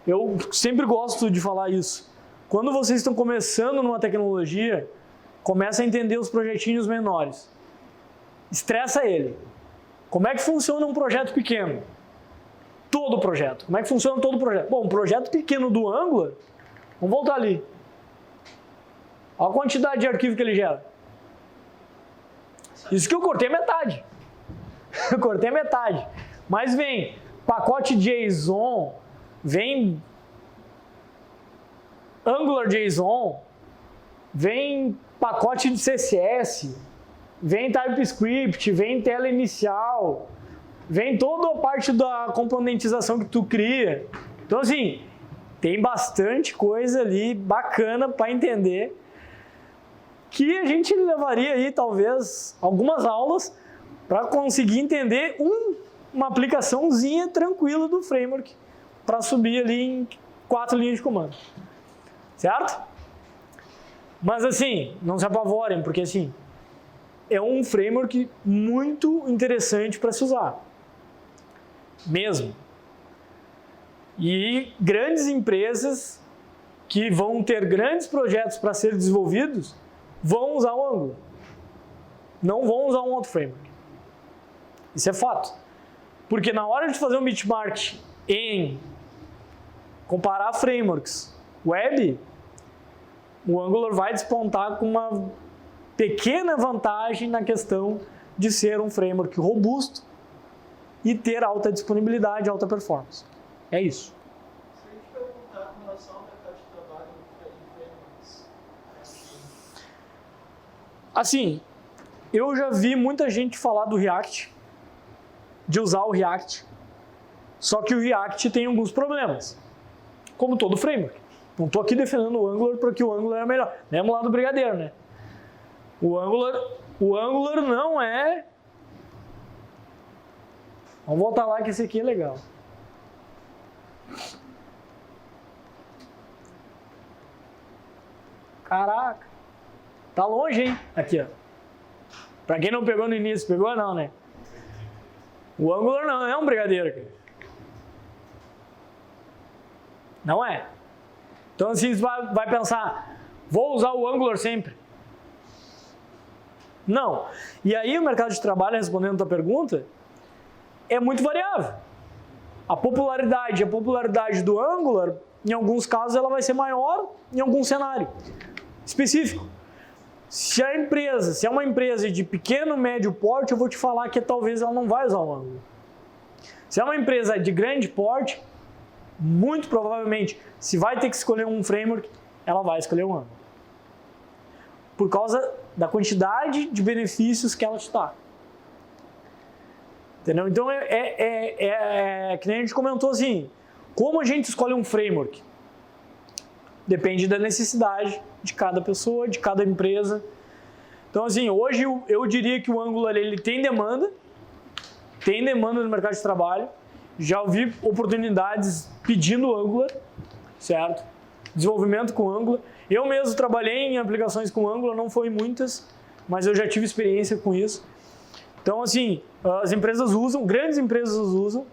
eu sempre gosto de falar isso. Quando vocês estão começando numa tecnologia, começa a entender os projetinhos menores. Estressa ele. Como é que funciona um projeto pequeno? Todo projeto. Como é que funciona todo projeto? Bom, um projeto pequeno do Angular, vamos voltar ali. Olha a quantidade de arquivo que ele gera. Isso que eu cortei metade. Eu cortei metade. Mas vem pacote JSON, vem Angular JSON, vem pacote de CSS, vem TypeScript, vem tela inicial, vem toda a parte da componentização que tu cria. Então, assim, tem bastante coisa ali bacana para entender que a gente levaria aí, talvez, algumas aulas para conseguir entender uma aplicaçãozinha tranquila do framework para subir ali em 4 linhas de comando. Certo? Mas, assim, não se apavorem, porque, assim, é um framework muito interessante para se usar. Mesmo. E grandes empresas que vão ter grandes projetos para ser desenvolvidos vão usar o Angular. Não vão usar um outro framework. Isso é fato. Porque na hora de fazer um benchmark em comparar frameworks web, o Angular vai despontar com uma pequena vantagem na questão de ser um framework robusto e ter alta disponibilidade, alta performance. É isso. Se a gente perguntar com relação ao mercado de trabalho em frameworks, Assim, eu já vi muita gente falar do React, de usar o React, só que o React tem alguns problemas, como todo framework. Não estou aqui defendendo o Angular porque o Angular é melhor. Lembra lá do Brigadeiro, né? O Angular não é... Vamos voltar lá que esse aqui é legal. Caraca. Tá longe, hein? Aqui, ó. Pra quem não pegou no início, pegou não, né? O Angular não é um brigadeiro, cara. Não é. Então, assim, você vai pensar, vou usar o Angular sempre? Não. E aí, o mercado de trabalho, respondendo a tua pergunta, é muito variável. A popularidade do Angular, em alguns casos, ela vai ser maior em algum cenário específico. Se é uma empresa de pequeno, médio porte, eu vou te falar que talvez ela não vai usar o Angular. Se é uma empresa de grande porte, muito provavelmente, se vai ter que escolher um framework, ela vai escolher o Angular. Por causa da quantidade de benefícios que ela te dá. Entendeu? Então, que nem a gente comentou assim, como a gente escolhe um framework? Depende da necessidade de cada pessoa, de cada empresa. Então, assim, hoje eu diria que o Angular ele tem demanda no mercado de trabalho. Já ouvi oportunidades pedindo Angular, certo? Desenvolvimento com Angular. Eu mesmo trabalhei em aplicações com Angular, não foi muitas, mas eu já tive experiência com isso. Então, assim, as empresas usam, grandes empresas usam,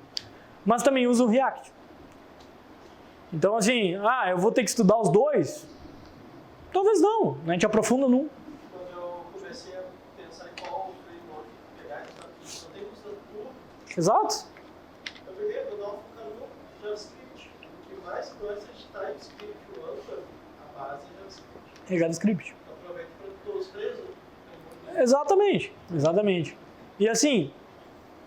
mas também usam React. Então, assim, eu vou ter que estudar os dois? Talvez não, a gente aprofunda num. quando eu comecei a pensar em qual framework pegar, só tem custando tudo, Exato. eu peguei, vou dar uma focada no JavaScript. O que mais gosta de TypeScript, o Angular, a base é JavaScript. É JavaScript. Aproveita para todos os três, Exatamente. E assim,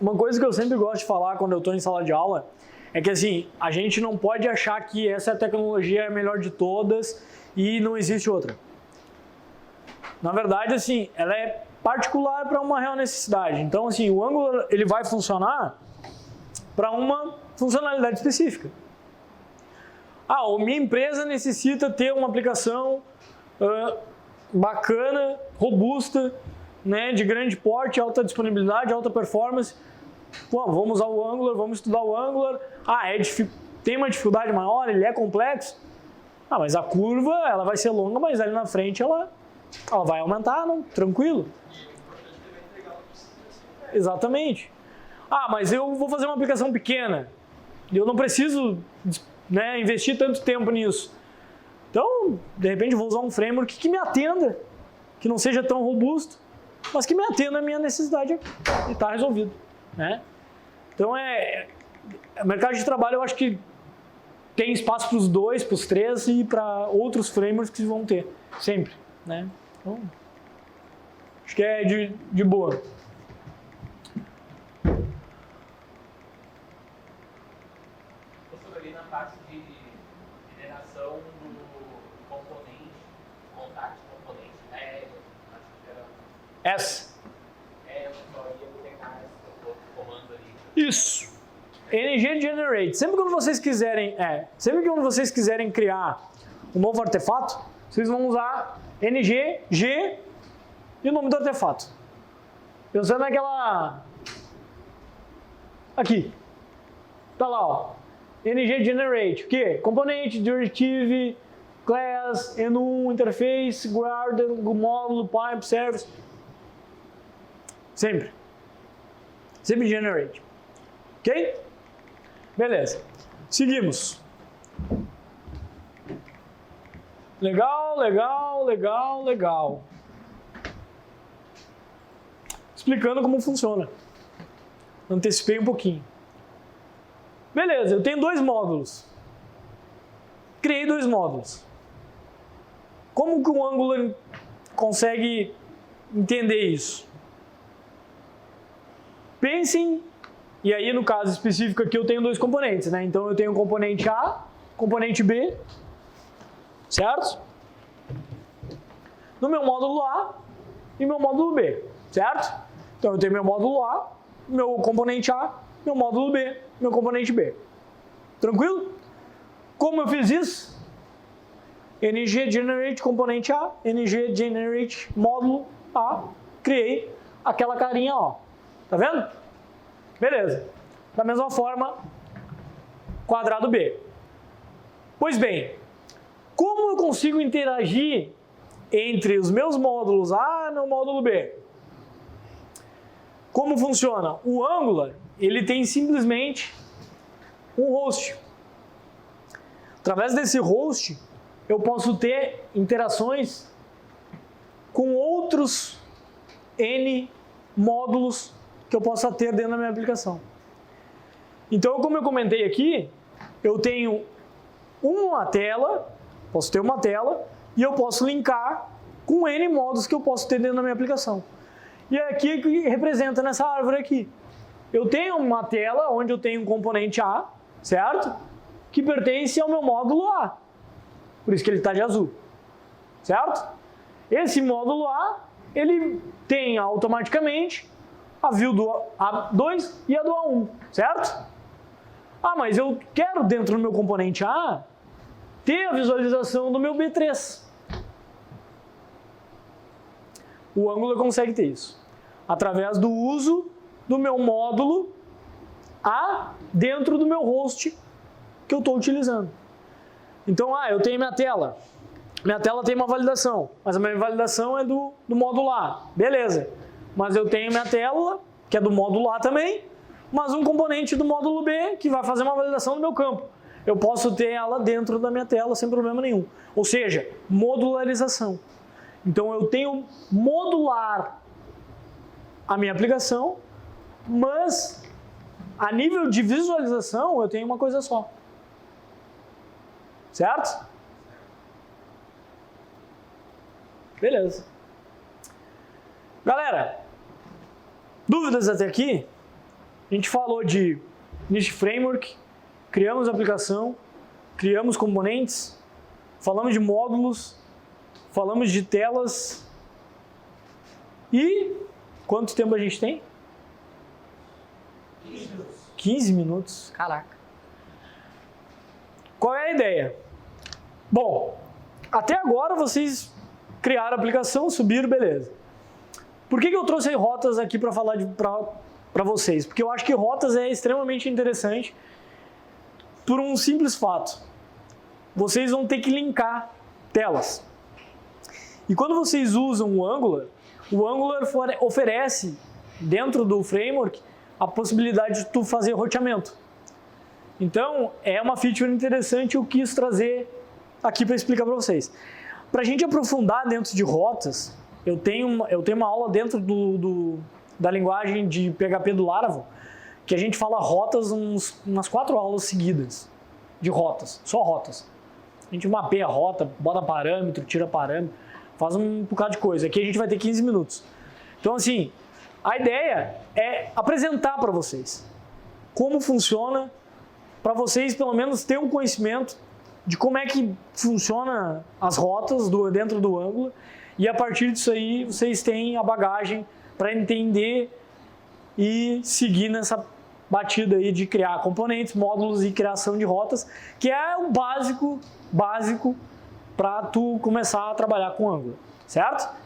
uma coisa que eu sempre gosto de falar quando eu estou em sala de aula é que assim, a gente não pode achar que essa tecnologia é a melhor de todas e não existe outra. Na verdade, assim, ela é particular para uma real necessidade. Então, assim, o Angular ele vai funcionar para uma funcionalidade específica. A minha empresa necessita ter uma aplicação bacana, robusta, né, de grande porte, alta disponibilidade, alta performance. Pô, vamos usar o Angular, vamos estudar o Angular. Tem uma dificuldade maior, ele é complexo. Mas a curva ela vai ser longa, mas ali na frente ela vai aumentar, não? Tranquilo. Exatamente. Mas eu vou fazer uma aplicação pequena. Eu não preciso, né, investir tanto tempo nisso. Então, de repente, eu vou usar um framework que me atenda, que não seja tão robusto, mas que me atenda a minha necessidade e está resolvido, né? Então, o mercado de trabalho eu acho que tem espaço para os dois, para os três e para outros frameworks que vão ter, sempre, né? Então, acho que é de boa. Professor, ali na parte de mineração do componente, contact componente acho que era. S. Eu só ia botar esse comando ali. Isso. ng generate. Sempre quando vocês quiserem criar um novo artefato, vocês vão usar ng, g e o nome do artefato. Pensando naquela... Aqui. Tá lá, ó. ng generate. O quê? Componente, directive, class, enum, interface, guardian, módulo, pipe, service. Sempre. Sempre generate. Ok? Beleza. Seguimos. Legal, legal, legal, legal. Explicando como funciona. Antecipei um pouquinho. Beleza, eu tenho 2 módulos. Criei 2 módulos. Como que o Angular consegue entender isso? Pensem, e aí no caso específico aqui eu tenho 2 componentes, né? Então eu tenho o componente A, componente B, certo? No meu módulo A e meu módulo B, certo? Então eu tenho meu módulo A, meu componente A, meu módulo B, meu componente B. Tranquilo? Como eu fiz isso? ng generate componente A, ng generate módulo A, criei aquela carinha, ó. Tá vendo? Beleza. Da mesma forma, quadrado B. Pois bem, como eu consigo interagir entre os meus módulos A e o módulo B? Como funciona? O Angular, ele tem simplesmente um host. Através desse host, eu posso ter interações com outros N módulos que eu possa ter dentro da minha aplicação. Então, como eu comentei aqui, eu tenho uma tela, posso ter uma tela, e eu posso linkar com N módulos que eu posso ter dentro da minha aplicação. E é aqui que representa nessa árvore aqui. Eu tenho uma tela onde eu tenho um componente A, certo? Que pertence ao meu módulo A. Por isso que ele está de azul. Certo? Esse módulo A, ele tem automaticamente a view do A2 e a do A1, certo? Ah, mas eu quero dentro do meu componente A ter a visualização do meu B3. O Angular consegue ter isso, através do uso do meu módulo A dentro do meu host que eu estou utilizando. Então, eu tenho minha tela tem uma validação, mas a minha validação é do módulo A, beleza. Mas eu tenho minha tela, que é do módulo A também, mas um componente do módulo B que vai fazer uma validação do meu campo. Eu posso ter ela dentro da minha tela sem problema nenhum. Ou seja, modularização. Então eu tenho modular a minha aplicação, mas a nível de visualização eu tenho uma coisa só. Certo? Beleza. Galera, dúvidas até aqui? A gente falou de Niche Framework, criamos aplicação, criamos componentes, falamos de módulos, falamos de telas. E quanto tempo a gente tem? 15 minutos. 15 minutos. Caraca. Qual é a ideia? Bom, até agora vocês criaram a aplicação, subiram, beleza. Por que eu trouxe rotas aqui para falar para vocês? Porque eu acho que rotas é extremamente interessante por um simples fato. Vocês vão ter que linkar telas. E quando vocês usam o Angular oferece, dentro do framework, a possibilidade de tu fazer roteamento. Então, é uma feature interessante, eu quis trazer aqui para explicar para vocês. Para a gente aprofundar dentro de rotas, eu tenho uma aula dentro da linguagem de PHP do Laravel, que a gente fala rotas umas 4 aulas seguidas de rotas, só rotas. A gente mapeia a rota, bota parâmetro, tira parâmetro, faz um bocado de coisa. Aqui a gente vai ter 15 minutos. Então, assim, a ideia é apresentar para vocês como funciona, para vocês pelo menos ter um conhecimento de como é que funciona as rotas dentro do Angular, e a partir disso aí vocês têm a bagagem para entender e seguir nessa batida aí de criar componentes, módulos e criação de rotas, que é o básico para tu começar a trabalhar com Angular, certo?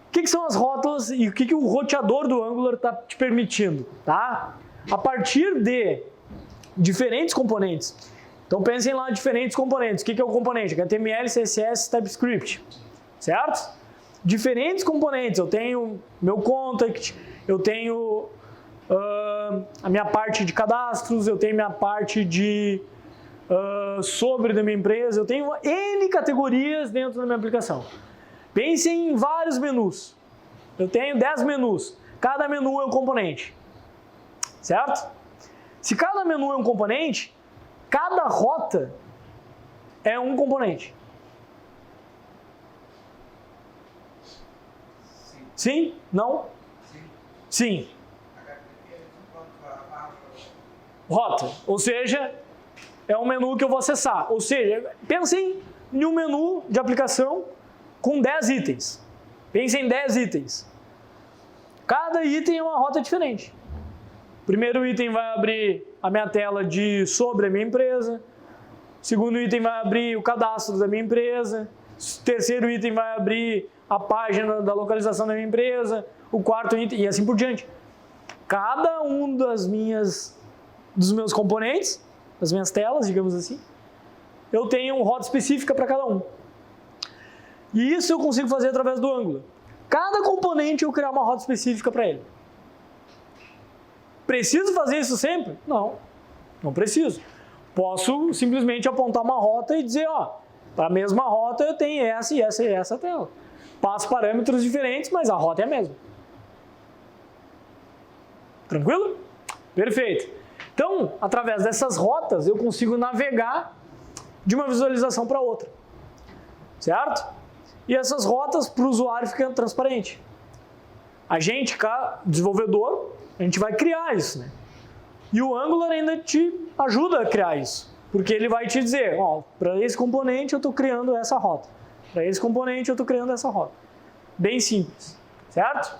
O que são as rotas e o que o roteador do Angular está te permitindo, tá? A partir de diferentes componentes. Então pensem lá diferentes componentes. O que é o componente? HTML, CSS, TypeScript, certo? Diferentes componentes. Eu tenho meu contact, eu tenho a minha parte de cadastros, eu tenho minha parte de sobre da minha empresa, eu tenho N categorias dentro da minha aplicação. Pensem em vários menus. Eu tenho 10 menus. Cada menu é um componente. Certo? Se cada menu é um componente, cada rota é um componente. Sim? Não? Sim. Rota. Ou seja, é um menu que eu vou acessar. Ou seja, pensem em um menu de aplicação com 10 itens. Pensem em 10 itens. Cada item é uma rota diferente. O primeiro item vai abrir a minha tela sobre a minha empresa. O segundo item vai abrir o cadastro da minha empresa. O terceiro item vai abrir a página da localização da minha empresa. O quarto item, e assim por diante. Cada um dos meus componentes, das minhas telas, digamos assim, eu tenho uma rota específica para cada um. E isso eu consigo fazer através do Angular. Cada componente eu criar uma rota específica para ele. Preciso fazer isso sempre? Não, não preciso. Posso simplesmente apontar uma rota e dizer, para a mesma rota eu tenho essa e essa e essa tela. Passo parâmetros diferentes, mas a rota é a mesma. Tranquilo? Perfeito. Então, através dessas rotas, eu consigo navegar de uma visualização para outra. Certo? E essas rotas para o usuário ficam transparentes. A gente, desenvolvedor, a gente vai criar isso, né? E o Angular ainda te ajuda a criar isso. Porque ele vai te dizer, para esse componente eu estou criando essa rota. Para esse componente eu estou criando essa rota. Bem simples. Certo?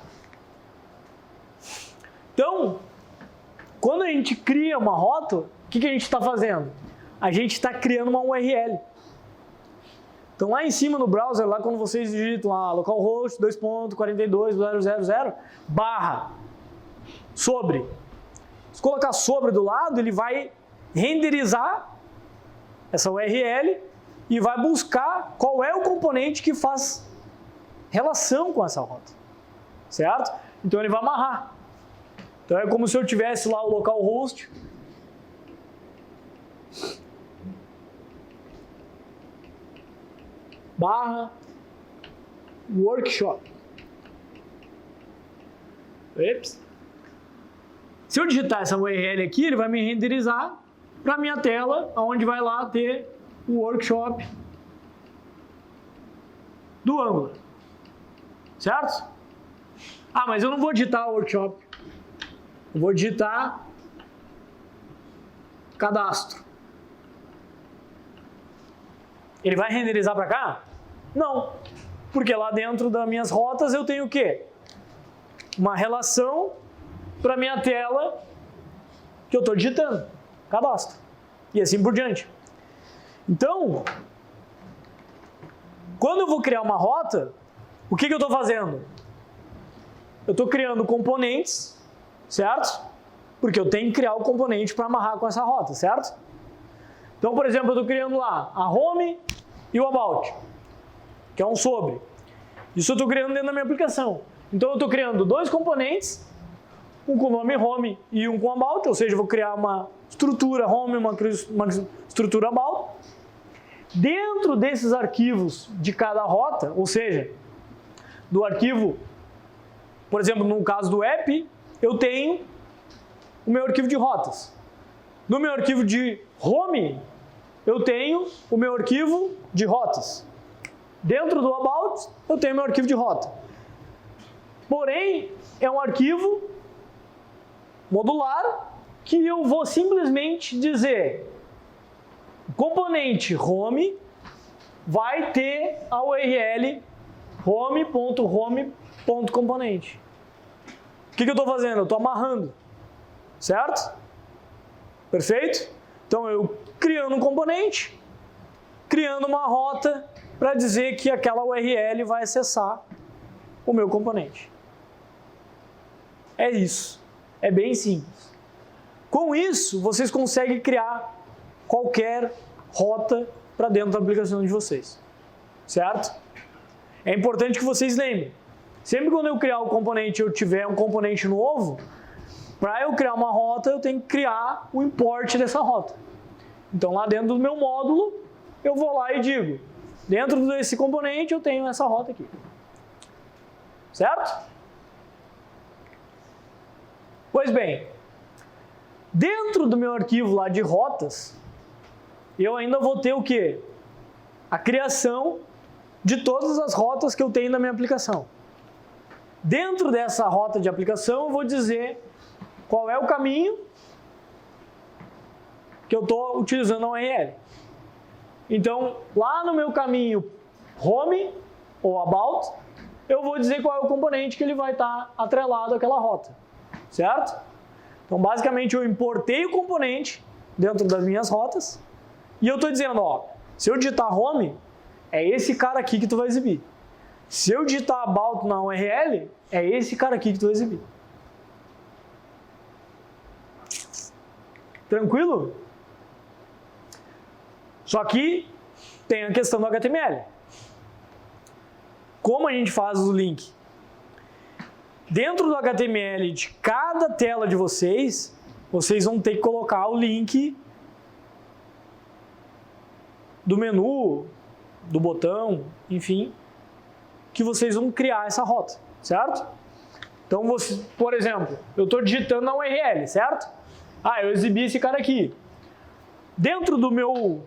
Então, quando a gente cria uma rota, o que a gente está fazendo? A gente está criando uma URL. Então lá em cima no browser, lá quando vocês digitam lá localhost 2.42.0.0.0 barra sobre. Se colocar sobre do lado, ele vai renderizar essa URL e vai buscar qual é o componente que faz relação com essa rota. Certo? Então ele vai amarrar. Então é como se eu tivesse lá o localhost barra workshop. Ups. Se eu digitar essa URL aqui, ele vai me renderizar para a minha tela, onde vai lá ter o workshop do Angular. Certo? Mas eu não vou digitar o workshop. Eu vou digitar cadastro. Ele vai renderizar para cá? Não, porque lá dentro das minhas rotas eu tenho o quê? Uma relação para minha tela que eu estou digitando, cadastro, e assim por diante. Então, quando eu vou criar uma rota, o que eu estou fazendo? Eu estou criando componentes, certo? Porque eu tenho que criar o componente para amarrar com essa rota, certo? Então, por exemplo, eu estou criando lá a home e o about, que é um sobre. Isso eu estou criando dentro da minha aplicação. Então, eu estou criando dois componentes, um com o nome home e um com about, ou seja, eu vou criar uma estrutura home e uma estrutura about. Dentro desses arquivos de cada rota, ou seja, do arquivo, por exemplo, no caso do app, eu tenho o meu arquivo de rotas. No meu arquivo de home, eu tenho o meu arquivo de rotas. Dentro do about, eu tenho meu arquivo de rota. Porém, é um arquivo modular que eu vou simplesmente dizer O componente home vai ter a URL home.home.componente. O que eu estou fazendo? Eu estou amarrando, certo? Perfeito? Então eu criando um componente, criando uma rota para dizer que aquela URL vai acessar o meu componente. É isso. É bem simples. Com isso, vocês conseguem criar qualquer rota para dentro da aplicação de vocês. Certo? É importante que vocês lembrem. Sempre quando eu criar o componente, eu tiver um componente novo, para eu criar uma rota, eu tenho que criar o import dessa rota. Então, lá dentro do meu módulo, eu vou lá e digo, dentro desse componente, eu tenho essa rota aqui. Certo? Pois bem, dentro do meu arquivo lá de rotas, eu ainda vou ter o quê? A criação de todas as rotas que eu tenho na minha aplicação. Dentro dessa rota de aplicação, eu vou dizer qual é o caminho que eu estou utilizando a URL. Então, lá no meu caminho home ou about, eu vou dizer qual é o componente que ele vai estar atrelado àquela rota. Certo? Então, basicamente, eu importei o componente dentro das minhas rotas e eu estou dizendo, ó, se eu digitar home, é esse cara aqui que tu vai exibir. Se eu digitar about na URL, é esse cara aqui que tu vai exibir. Tranquilo? Só que tem a questão do HTML. Como a gente faz o link? Dentro do HTML de cada tela de vocês, vocês vão ter que colocar o link do menu, do botão, enfim, que vocês vão criar essa rota, certo? Então, você, por exemplo, eu estou digitando a URL, certo? Ah, eu exibi esse cara aqui. Dentro do meu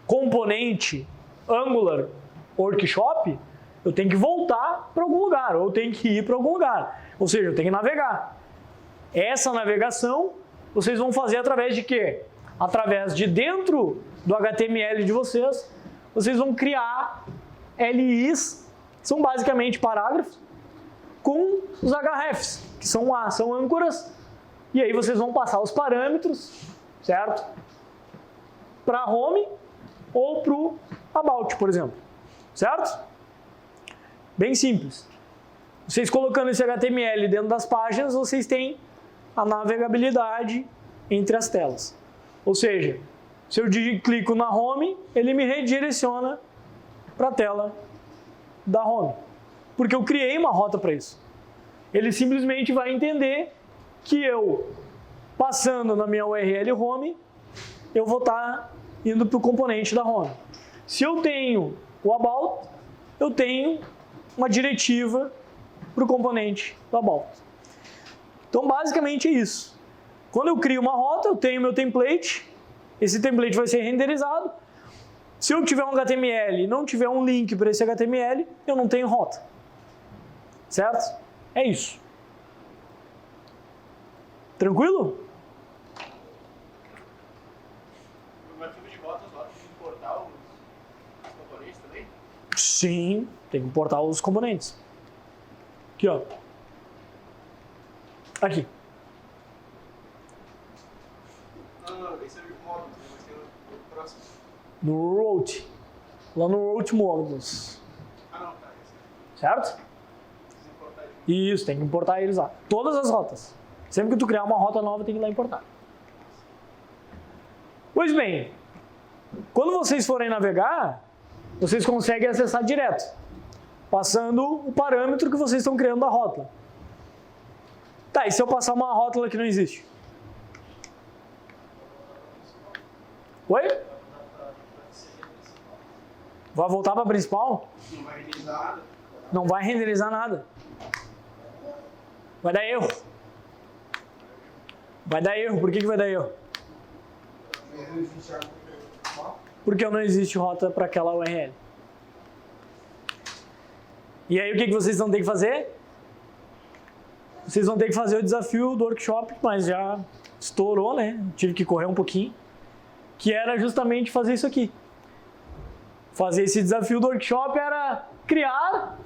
componente Angular Workshop, eu tenho que voltar para algum lugar, ou eu tenho que ir para algum lugar. Ou seja, eu tenho que navegar. Essa navegação, vocês vão fazer através de quê? Através de dentro do HTML de vocês, vocês vão criar LIs, são basicamente parágrafos, com os hrefs, que são âncoras, e aí vocês vão passar os parâmetros, certo? Para home ou para o about, por exemplo, certo? Bem simples. Vocês colocando esse HTML dentro das páginas, vocês têm a navegabilidade entre as telas. Ou seja, se eu clico na home, ele me redireciona para a tela da home. Porque eu criei uma rota para isso. Ele simplesmente vai entender que eu, passando na minha URL home, eu vou estar indo para o componente da home. Se eu tenho o about, eu tenho uma diretiva para o componente do about. Então, basicamente é isso. Quando eu crio uma rota, eu tenho meu template, esse template vai ser renderizado. Se eu tiver um HTML e não tiver um link para esse HTML, eu não tenho rota. Certo? É isso. Tranquilo? No arquivo de rotas, lá, tem que importar os componentes também? Sim, tem que importar os componentes. Aqui, ó. Aqui. Não, esse é o módulo, mas tem o próximo. No route. Lá no route modules. Ah, não, tá. Esse Certo? precisa importar ele. Isso, tem que importar eles lá. Todas as rotas. Sempre que tu criar uma rota nova, tem que ir lá importar. Pois bem, quando vocês forem navegar, vocês conseguem acessar direto, passando o parâmetro que vocês estão criando da rótula. Tá, e se eu passar uma rótula que não existe? Oi? Vai voltar para a principal? Não vai renderizar nada. Não vai renderizar nada. Vai dar erro. Vai dar erro. Por que vai dar erro? Porque não existe rota para aquela URL. E aí o que vocês vão ter que fazer? Vocês vão ter que fazer o desafio do workshop, mas já estourou, né? Tive que correr um pouquinho. que era justamente fazer isso aqui. Fazer esse desafio do workshop era criar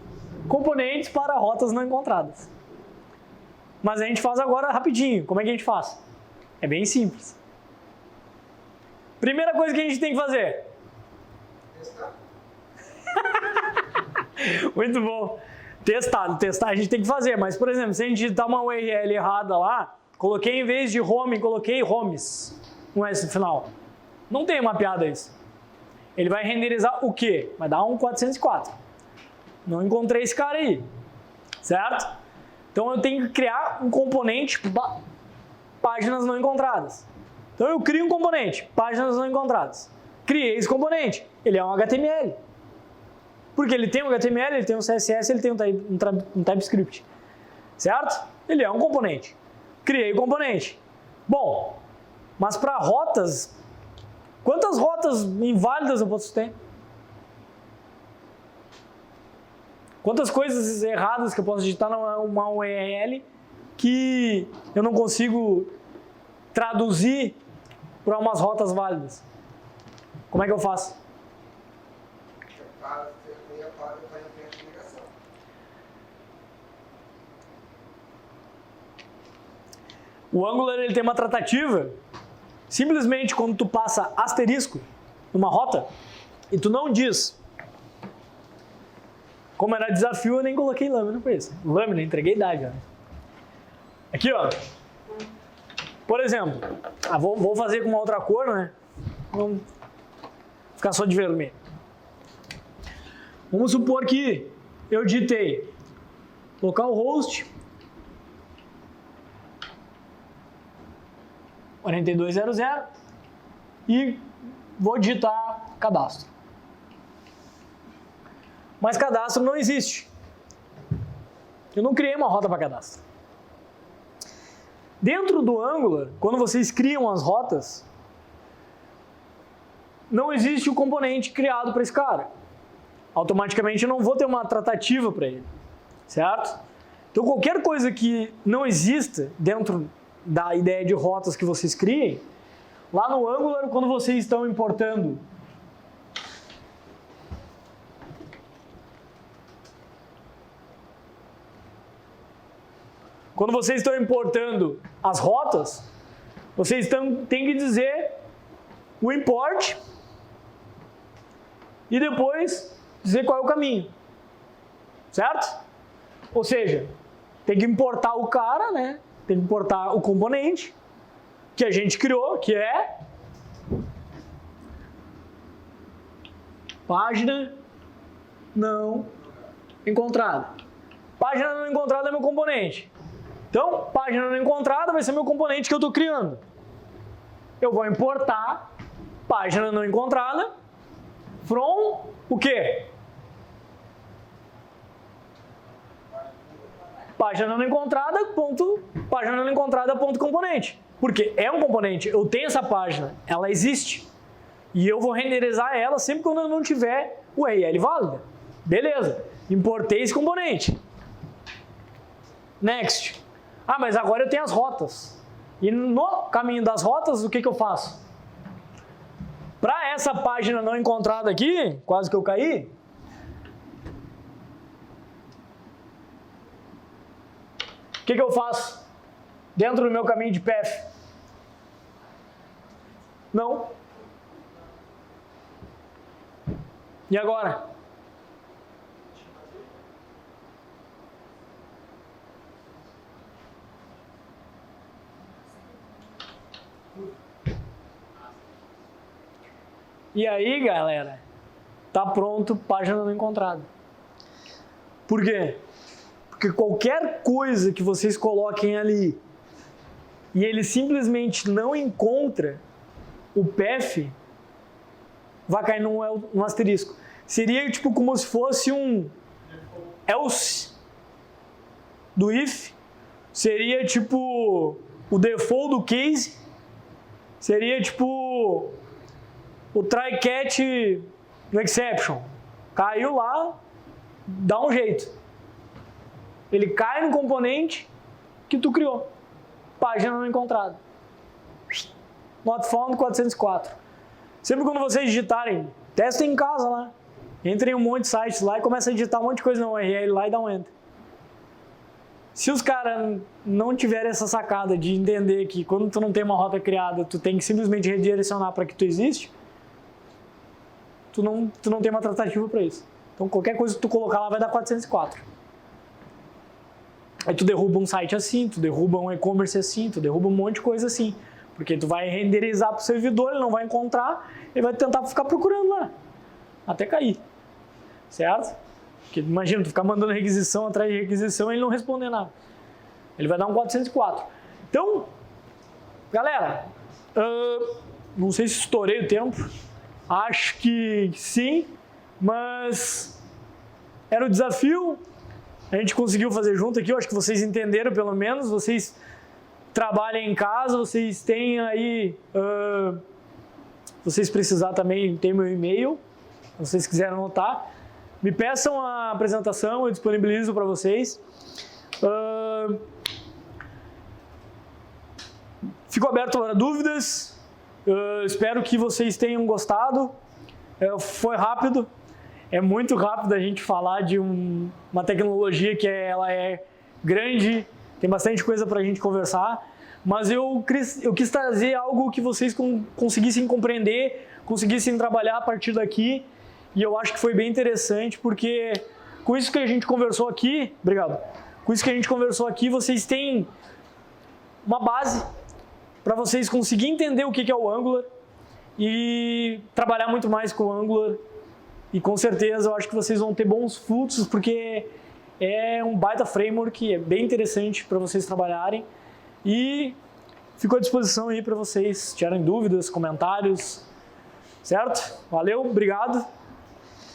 componentes para rotas não encontradas. Mas a gente faz agora rapidinho. Como é que a gente faz? É bem simples. Primeira coisa que a gente tem que fazer. Testar. Muito bom. Testar a gente tem que fazer. Mas, por exemplo, se a gente digitar uma URL errada lá, coloquei em vez de home, coloquei homes, com S no final. Não tem mapeado isso. Ele vai renderizar o quê? Vai dar um 404. Não encontrei esse cara aí. Certo? Então eu tenho que criar um componente páginas não encontradas. Então eu crio um componente, páginas não encontradas. Criei esse componente. Ele é um HTML. Porque ele tem um HTML, ele tem um CSS, ele tem um TypeScript. Certo? Ele é um componente. Criei o componente. Bom, mas para rotas, quantas rotas inválidas eu posso ter? Quantas coisas erradas que eu posso digitar numa URL que eu não consigo traduzir para umas rotas válidas? Como é que eu faço? O Angular ele tem uma tratativa, simplesmente quando tu passa asterisco numa rota e tu não diz. Como era desafio, eu nem coloquei lâmina para isso. Lâmina, entreguei idade. Ó. Aqui, ó. Por exemplo, vou fazer com uma outra cor, né? Vamos ficar só de vermelho. Vamos supor que eu digitei localhost 4200 e vou digitar cadastro. Mas cadastro não existe. Eu não criei uma rota para cadastro. Dentro do Angular, quando vocês criam as rotas, não existe o componente criado para esse cara. Automaticamente eu não vou ter uma tratativa para ele. Certo? Então qualquer coisa que não exista dentro da ideia de rotas que vocês criem, lá no Angular, quando vocês estão importando as rotas, vocês têm que dizer o import e depois dizer qual é o caminho. Certo? Ou seja, tem que importar o cara, né? Tem que importar o componente que a gente criou, que é página não encontrada. Página não encontrada é meu componente. Então, página não encontrada vai ser meu componente que eu estou criando. Eu vou importar página não encontrada from o quê? Página não encontrada, ponto componente. Porque é um componente, eu tenho essa página, ela existe. E eu vou renderizar ela sempre quando eu não tiver URL válida. Beleza, importei esse componente. Next. Ah, mas agora eu tenho as rotas. E no caminho das rotas, o que eu faço? Para essa página não encontrada aqui, quase que eu caí, o que eu faço dentro do meu caminho de path? Não. E agora? E aí, galera, tá pronto, página não encontrada. Por quê? Porque qualquer coisa que vocês coloquem ali e ele simplesmente não encontra o path, vai cair num asterisco. Seria tipo como se fosse um else do if, seria tipo o default do case, seria tipo o try catch no exception. Caiu lá, dá um jeito. Ele cai no componente que tu criou. Página não encontrada. Not found 404. Sempre quando vocês digitarem, testem em casa lá. Entrem em um monte de sites lá e comecem a digitar um monte de coisa na URL lá e dá um enter. Se os caras não tiverem essa sacada de entender que quando tu não tem uma rota criada, tu tem que simplesmente redirecionar para que tu existe, tu não tem uma tratativa para isso. Então qualquer coisa que tu colocar lá vai dar 404. Aí tu derruba um site assim, tu derruba um e-commerce assim, tu derruba um monte de coisa assim. Porque tu vai renderizar para o servidor, ele não vai encontrar, ele vai tentar ficar procurando lá, até cair. Certo? Porque imagina, tu ficar mandando requisição atrás de requisição e ele não responder nada. Ele vai dar um 404. Então, galera, não sei se estourei o tempo, acho que sim, mas era o desafio, a gente conseguiu fazer junto aqui, eu acho que vocês entenderam pelo menos, vocês trabalham em casa, vocês têm aí, vocês precisar também, tem meu e-mail, se vocês quiserem anotar, me peçam a apresentação, eu disponibilizo para vocês. Fico aberto para dúvidas, espero que vocês tenham gostado, foi rápido, é muito rápido a gente falar de uma tecnologia que ela é grande, tem bastante coisa para a gente conversar, mas eu quis trazer algo que vocês conseguissem compreender, conseguissem trabalhar a partir daqui, e eu acho que foi bem interessante, porque com isso que a gente conversou aqui, obrigado, com isso que a gente conversou aqui, vocês têm uma base para vocês conseguirem entender o que é o Angular e trabalhar muito mais com o Angular, e com certeza eu acho que vocês vão ter bons fluxos, porque é um baita framework, é bem interessante para vocês trabalharem, e fico à disposição aí para vocês tirarem dúvidas, comentários, certo? Valeu, obrigado.